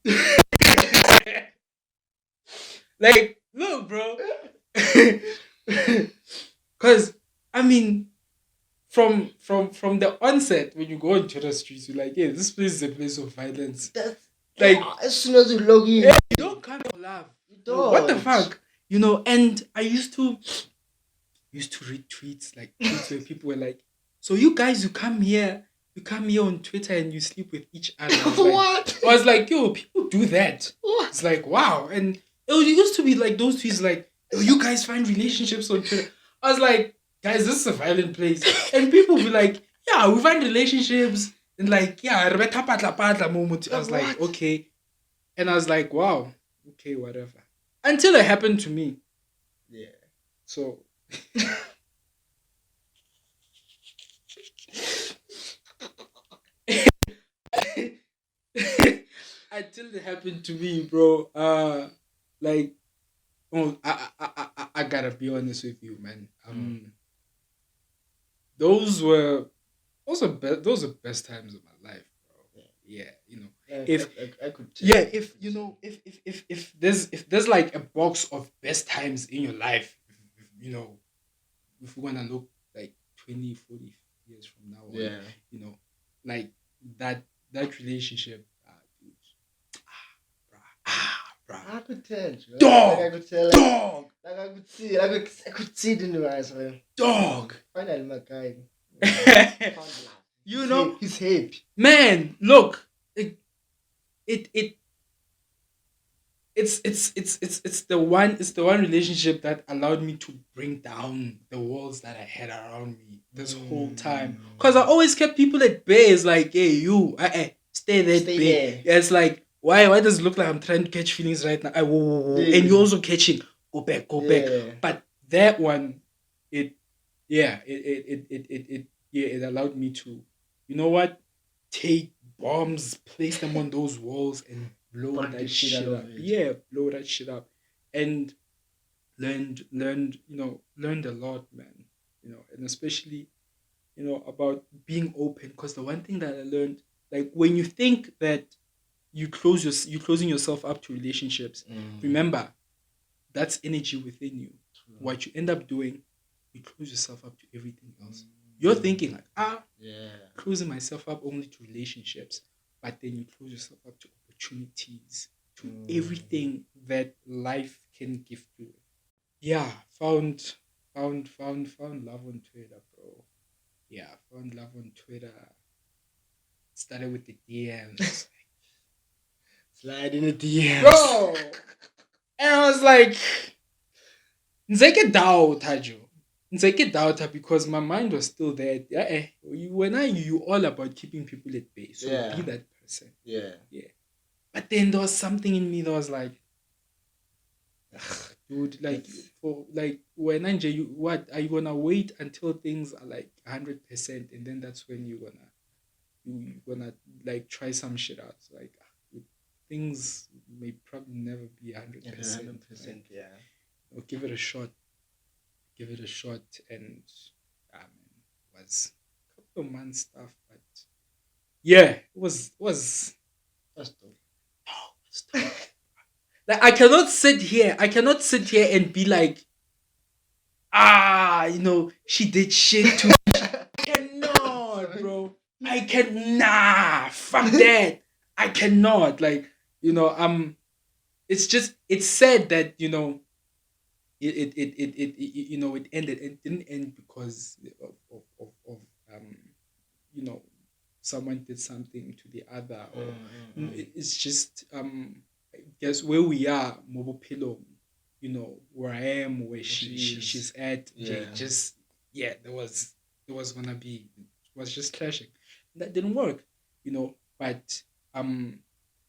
like, look, bro. Cause I mean, from the onset, when you go into the streets, you're like, yeah, this place is a place of violence. That's, Like, yeah, as soon as you log in, yeah, you don't come for love. you What the don't. fuck? You know, and I used to read tweets like tweets where people were like, "So you guys, you come here on Twitter and you sleep with each other." What? I was like, "Yo, people do that." What? It's like, wow, and it used to be like those tweets like, "Yo, you guys find relationships on Twitter." I was like, "Guys, this is a violent place," and people be like, "Yeah, we find relationships." And like, yeah, Rebecca patla patla moment. I was like, What? okay. And I was like, wow, okay, whatever. Until it happened to me. Yeah. So until it happened to me, bro. Like, oh, I gotta be honest with you, man. Those were those are best times of my life, bro. Yeah, you know, if I could tell. yeah, if you know, if there's like a box of best times in your life, you know, if we wanna look like 20, 40 years from now on, Yeah. you know, like that relationship, dude, bruh, I could tell, bro. Like I Dog. could tell, Dog. like I could see, I could see it in your eyes, man. Dog. Finally, my guy. You know, He's happy. man, look, it it's the one relationship that allowed me to bring down the walls that I had around me this whole time. Cause I always kept people at bay. It's like, hey, you, stay that Stay bay. there. Yeah, it's like, why does it look like I'm trying to catch feelings right now? Whoa, whoa, whoa. Yeah. And you're also catching. Go back. Yeah. But that one, it it allowed me to, you know what, take bombs, place them on those walls, and blow Break that the shit shit out of up. it. Yeah, blow that shit up, and learned a lot, man. And especially about being open, because the one thing that I learned, like when you think that you're closing yourself up to relationships, remember that's energy within you. What you end up doing, you close yourself up to everything else. You're thinking like, Yeah. closing myself up only to relationships, but then you close yourself up to opportunities, to everything that life can give you. Yeah, found love on Twitter, bro. Yeah, found love on Twitter. Started with the DMs. Slide in the DMs. Bro! And I was like, Nzeke doubt, Joe. Nzeke doubt, because my mind was still there. Yeah, you all about keeping people at bay. So Yeah. be that person. Yeah. Yeah. But then there was something in me that was like, dude, like for like when you what are you gonna wait until things are like 100%, and then that's when you're gonna like try some shit out. Like things may probably never be 100%. 100%, yeah. Or give it a shot. Give it a shot, and man, it was a couple of months stuff, but yeah, it was That's dope. like I cannot sit here. And be like, she did shit to me. I cannot, bro. I can fuck that. I cannot. Like, it's sad that, it ended. It didn't end because of someone did something to the other, or it's just I guess where we are, Mobopilo, where I am, where she's at. Yeah. Just there was gonna be, it was just clashing. That didn't work, but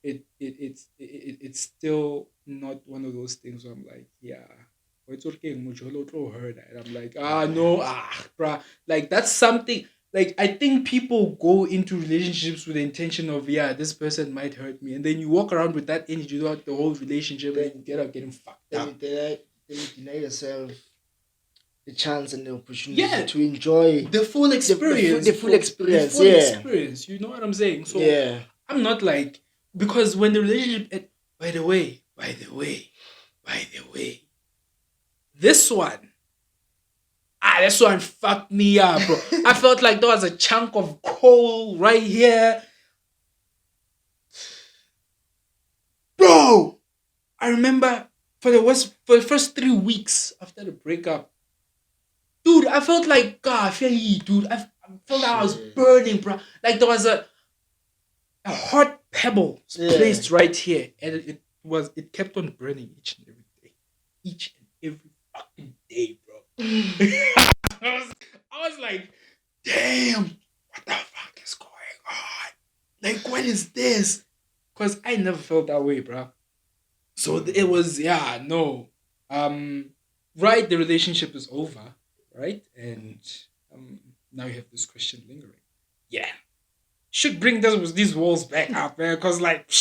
it's still not one of those things where I'm like, yeah, it's okay, Mujolo heard that. And I'm like, no, bruh. Like that's something, like I think people go into relationships with the intention of, yeah, this person might hurt me, and then you walk around with that energy throughout the whole relationship, and you get up getting fucked up. Then you deny yourself the chance and the opportunity to enjoy the full experience. The full experience. Experience. You know what I'm saying? So yeah. I'm not like, because when the relationship, by the way, this one fucked me up, bro. I felt like there was a chunk of coal right here. Bro, I remember for the first 3 weeks after the breakup, dude, I felt like, God, I felt like I was burning, bro. Like there was a hot pebble placed right here, and it kept on burning each and every day. Each and every fucking day, bro. I was like, damn, what the fuck is going on? Like, what is this? Because I never felt that way, bro. So it was, right, the relationship is over, right? And now you have this question lingering. Yeah. Should bring these walls back up, man, because like,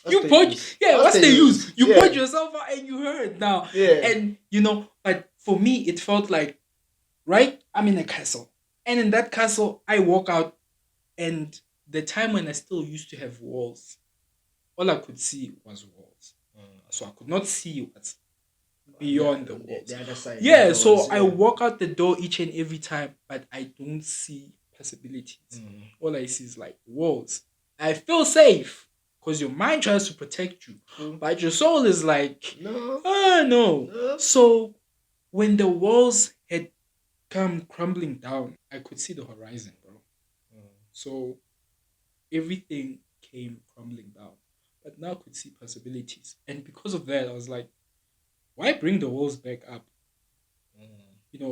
what's the use? You put yourself out and you hurt now. Yeah. And, but for me, it felt like, right, I'm in a castle. And in that castle, I walk out, and the time when I still used to have walls, all I could see was walls. So I could not see what's beyond the walls. The other side. Yeah, so I walk out the door each and every time, but I don't see possibilities. All I see is like walls. I feel safe, because your mind tries to protect you, True. but your soul is like, No. oh no. No. So when the walls had come crumbling down, I could see the horizon, bro. So everything came crumbling down, but now I could see possibilities, and because of that, I was like, why bring the walls back up?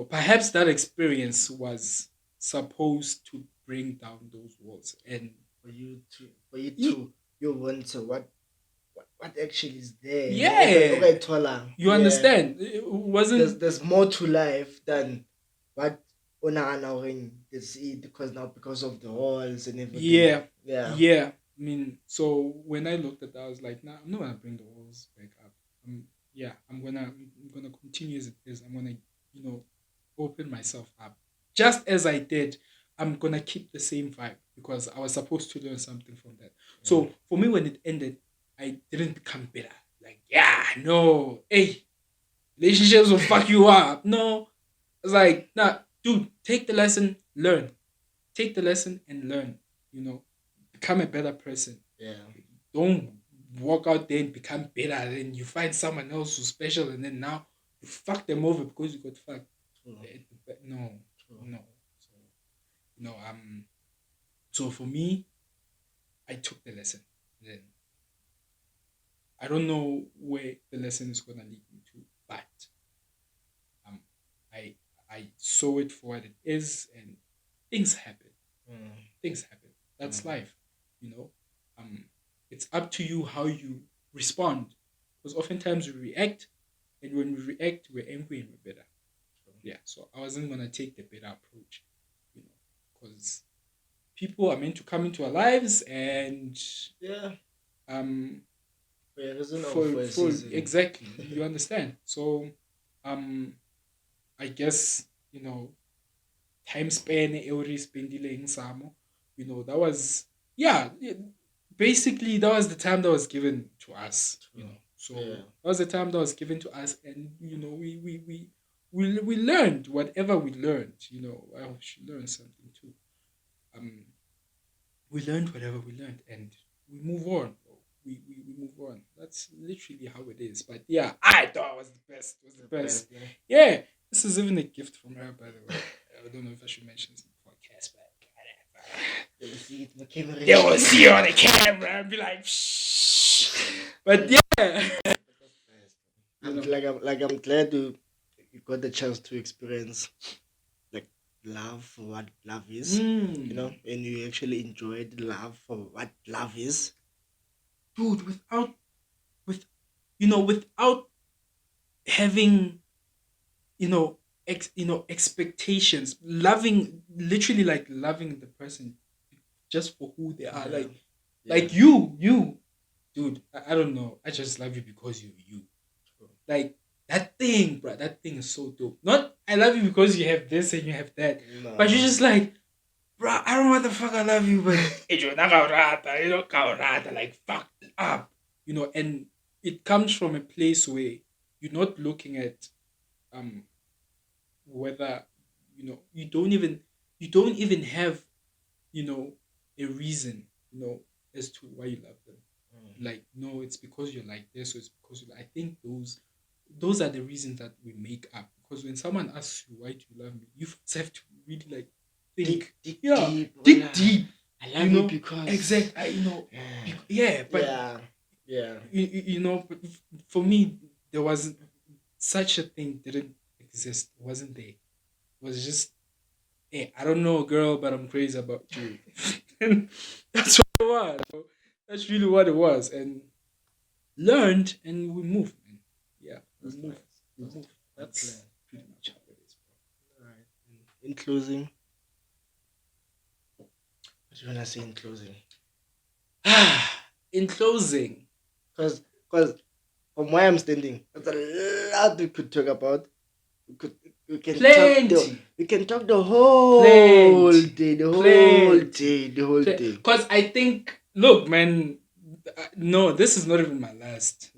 Perhaps that experience was supposed to bring down those walls. And for you to you wonder what actually is there. yeah, Okay, Tola. you Yeah. understand? It wasn't. There's more to life than what Onana is it because of the walls and everything. Yeah, Yeah. yeah. I mean, so when I looked at that, I was like, nah, I'm not gonna bring the walls back up. Yeah, I'm gonna continue as it is. I'm gonna, you know, open myself up. Just as I did, I'm gonna keep the same vibe because I was supposed to learn something from that. So for me, when it ended, I didn't become bitter. Like, yeah, no, hey, relationships will fuck you up. No, it's like, nah, dude, take the lesson, learn. Take the lesson and learn. You know, become a better person. Yeah. Don't walk out there and become better. Then you find someone else who's special, and then now you fuck them over because you got fucked. True. No, True. no. So, so for me, I took the lesson. Then I don't know where the lesson is gonna lead me to, but um, I I saw it for what it is, and things happen. Things happen. That's life, you know. Um, it's up to you how you respond, because oftentimes we react, and when we react, we're angry and we're bitter. Yeah, so I wasn't gonna take the bitter approach, you know, because people are meant to come into our lives, and Yeah. um, For a reason or for for a for season. exactly, you understand. So, um, I guess time span every spending samo, that was, yeah, basically that was the time that was given to us, so Yeah. that was the time that was given to us, and we learned whatever we learned. I should learn something too. um we learned whatever we learned, and we move on, bro. We move on. That's literally how it is. But yeah, I thought it was the best. It was the best. Yeah. Yeah, this is even a gift from her, by the way. I don't know if I should mention this in the podcast, but They will see it on the camera. they will see you on the camera and be like, shh. But yeah, I'm glad you got the chance to experience like love for what love is. And you actually enjoyed love for what love is. dude, without having expectations, loving, literally, like loving the person just for who they are. Yeah. Like you, dude. I don't know. I just love you because you're you. Like that thing, bro. That thing is so dope. Not I love you because you have this and you have that, No. but you're just like, bro. I don't know what the fuck I love you, but like fucked up, and it comes from a place where you're not looking at whether you don't even have a reason as to why you love them. Like, no, it's because you're like this, or it's because I think those are the reasons that we make up, because when someone asks you why do you love me, you first have to really like think. Dig Yeah, deep. dig deep. I love you because Exact. Yeah, but yeah. for me, there was such a thing didn't exist. It wasn't there. It was just, hey, I don't know, girl, but I'm crazy about you. And that's what it was. That's really what it was. And learned, and we moved, man. Yeah, we That's moved. nice. We moved. That's nice. pretty much how it is, bro. All right. In closing, what do you wanna say in closing? In closing, Because from where I'm standing, there's a lot we could talk about. plenty. We can talk the whole Plenty. day, the whole day. Because I think, look, man, no, this is not even my last.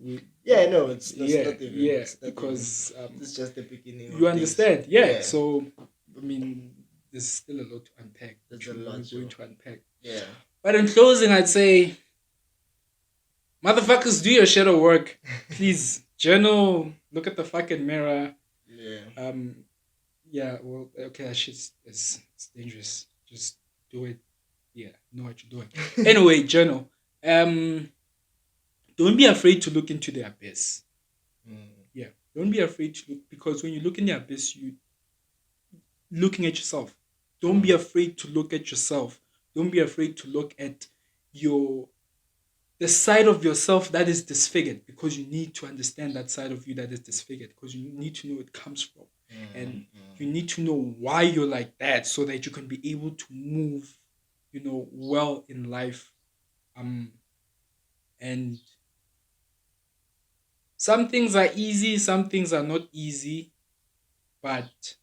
Yeah, no, it's not even. It's just the beginning. You understand? Yeah. Yeah. So, I mean, there's still a lot to unpack. There's which a lot we're going to- to unpack. Yeah. But in closing, I'd say Motherfuckers, do your shadow work. Please. Journal. Look at the fucking mirror. Yeah. Um, yeah, well, okay, that shit's it's dangerous. Just do it. Yeah, know what you're doing. Anyway, journal. Um, don't be afraid to look into the abyss. Mm. Yeah, don't be afraid to look because when you look in the abyss, you looking at yourself. Don't be True. afraid to look at yourself. Don't be afraid to look at your the side of yourself that is disfigured because you need to understand that side of you that is disfigured because you need to know where it comes from and you need to know why you're like that so that you can be able to move well in life um and some things are easy, some things are not easy, but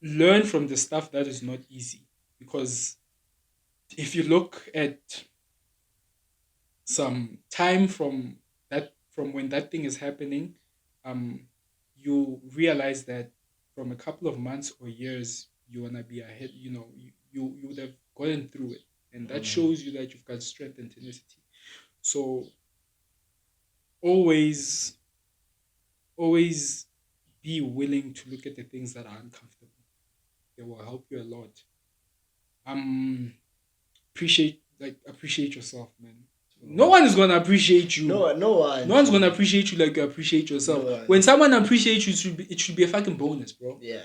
learn from the stuff that is not easy because if you look at some time from when that thing is happening, um, you realize that from a couple of months or years you wanna be ahead. You would have gotten through it, and that Mm. shows you that you've got strength and tenacity. So always, always be willing to look at the things that are uncomfortable. They will help you a lot. Um, appreciate yourself, man. No one is gonna appreciate you. No, no No one. one's gonna True. appreciate you like you appreciate No yourself. When one. someone appreciates you, it should be a fucking bonus, bro. Yeah.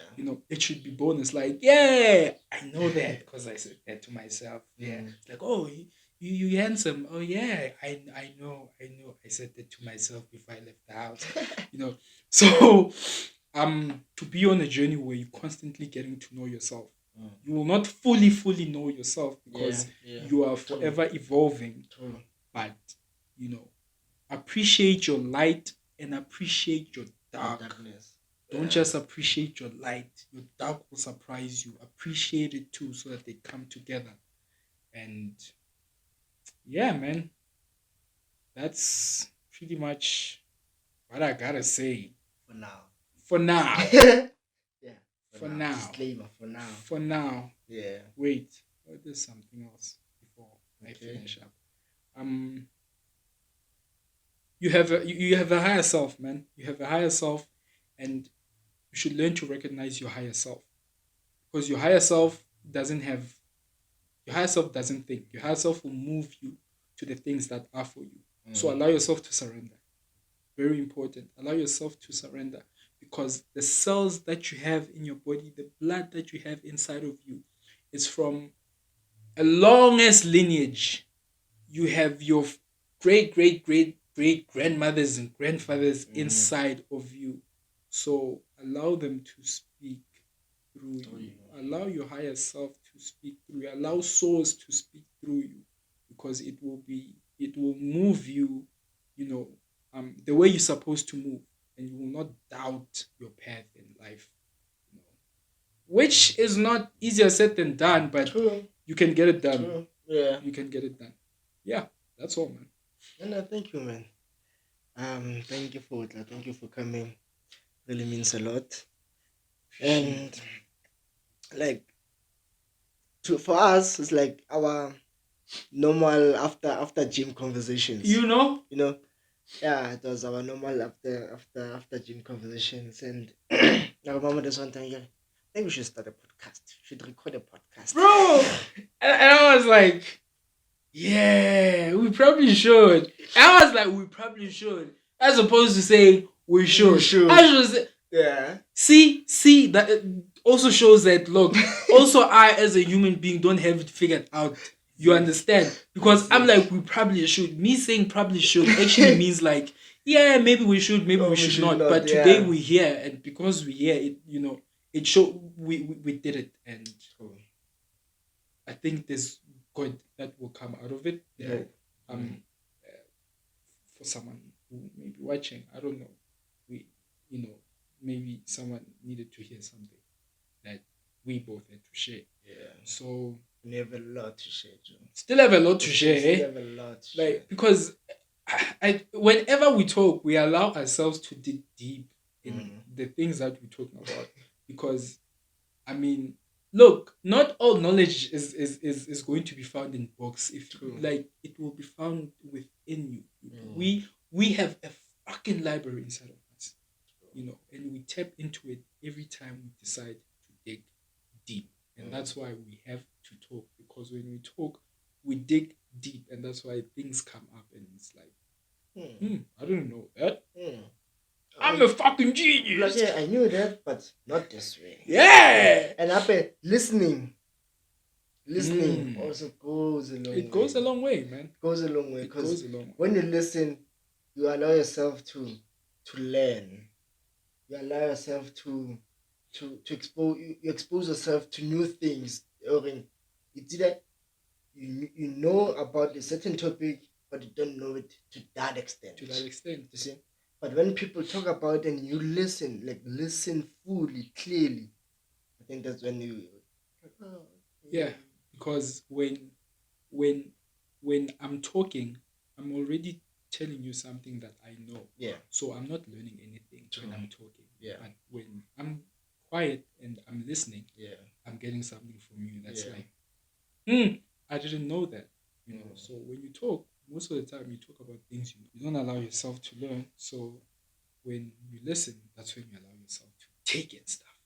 It should be bonus. Like, yeah, I know that because I said that to myself. Yeah, Mm. it's like, oh, you handsome. Oh yeah, I know. I said that to myself before I left the house. You know, so to be on a journey where you're constantly getting to know yourself. Mm. You will not fully know yourself Yeah. because Yeah. you are True. forever evolving. True. But you know appreciate your light and appreciate your dark. Darkness. Don't Yeah. just appreciate your light. Your dark will surprise you. Appreciate it too so that they come together. And yeah, man, that's pretty much what I gotta say For now. for now. Yeah. For now. Disclaimer for now. For now. Yeah. Wait, there's something else before I Okay. finish up. Um, you have a higher self, man. You have a higher self, and you should learn to recognize your higher self because doesn't have your higher self doesn't think. Your higher self will move you to the things that are for you. So allow yourself to surrender. Very important. Allow yourself to surrender because the cells that you have in your body, the blood that you have inside of you, is from a longest lineage. You have your great grandmothers and grandfathers inside of you. So allow them to speak through you. Allow your higher self to speak through you. Allow souls to speak through you because it will move you, the way you're supposed to move, and you will not doubt your path in life. You know, which is not easier said than done, but True. you can get it done. True. Yeah. You can get it done. Yeah, that's all, man. And thank you, man. Thank you for it. Thank you for coming. Really means a lot. And like for us, it's like our normal after gym conversations. You know? Yeah, it was our normal after gym conversations. And I remember this one time. Yeah, I think we should start a podcast. Should record a podcast, Bro! And I was like, yeah, we probably should. I was like, we probably should. As opposed to saying we should. We should. I should say, yeah. See, that also shows that, look, also I as a human being don't have it figured out. You understand? Because I'm like, we probably should. Me saying probably should actually means like, yeah, maybe we should, maybe we should not. But today we're here, and because we're here, it show we did it, and I think there's good that will come out of it. Yeah. For someone who may be watching, I don't know. Maybe someone needed to hear something that we both had to share. Yeah. So we have a lot to share, Joe. Still have a lot to share. Still have a lot to share. Because whenever we talk, we allow ourselves to dig deep in the things that we're talking about. Because I mean, look, not all knowledge is going to be found in books. If True. like it will be found within you. Mm. We have a fucking library inside of us, and we tap into it every time we decide to dig deep. And that's why we have to talk, because when we talk, we dig deep, and that's why things come up, and it's like, I didn't know that. I'm a fucking Like, genius. yeah, I knew that, but not this way. Yeah. And listening also goes a long way. It goes a long way, man. It goes a long way It because goes a long way. when you listen, you allow yourself to learn. You allow yourself to expose yourself to new things. Or it's either you know about a certain topic, but you don't know it to that extent. You see, but when people talk about it and you listen fully, clearly, I think that's when you. Yeah, because when I'm talking, I'm already telling you something that I know. Yeah. So I'm not learning anything when I'm talking. Yeah. But when I'm quiet and I'm listening, Yeah. I'm getting something from you that's Yeah. like, I didn't know that. So when you talk, most of the time you talk about things you don't allow yourself to learn. So when you listen, that's when you allow yourself to take in stuff.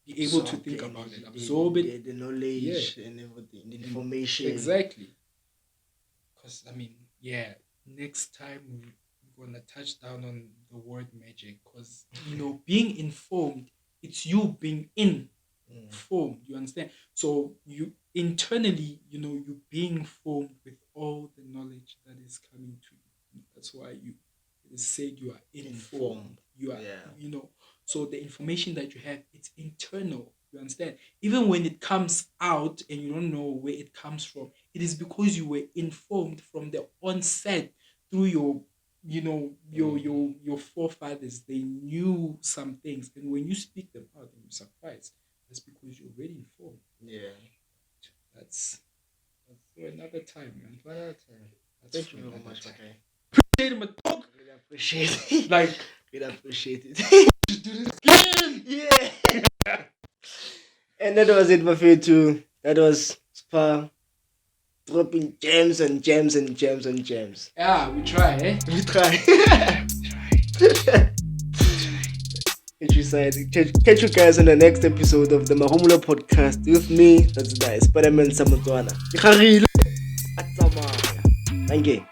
Be able to think about it, absorb it. The knowledge and everything, the information. Exactly. Because, next time we're going to touch down on the word magic. Because, being informed, it's you being informed. You understand? So, you internally, you're being informed with all the knowledge that is coming to you. That's why it is said you are informed. You are, so the information that you have, it's internal. You understand? Even when it comes out and you don't know where it comes from, it is because you were informed from the onset through your forefathers. They knew some things, and when you speak them out and you're surprised, that's because you're already informed. Yeah. That's for another time, man. For another time. That's Thank you very much, okay. Really appreciate it. Like, really appreciate it. do this again. Yeah. And that was it, Buffet too. That was Spa dropping gems and gems and gems and gems. Yeah, we try, eh? We try. Catch you guys on the next episode of the Mahumulo podcast with me. That's the Spider-Man Samutswana. Thank you.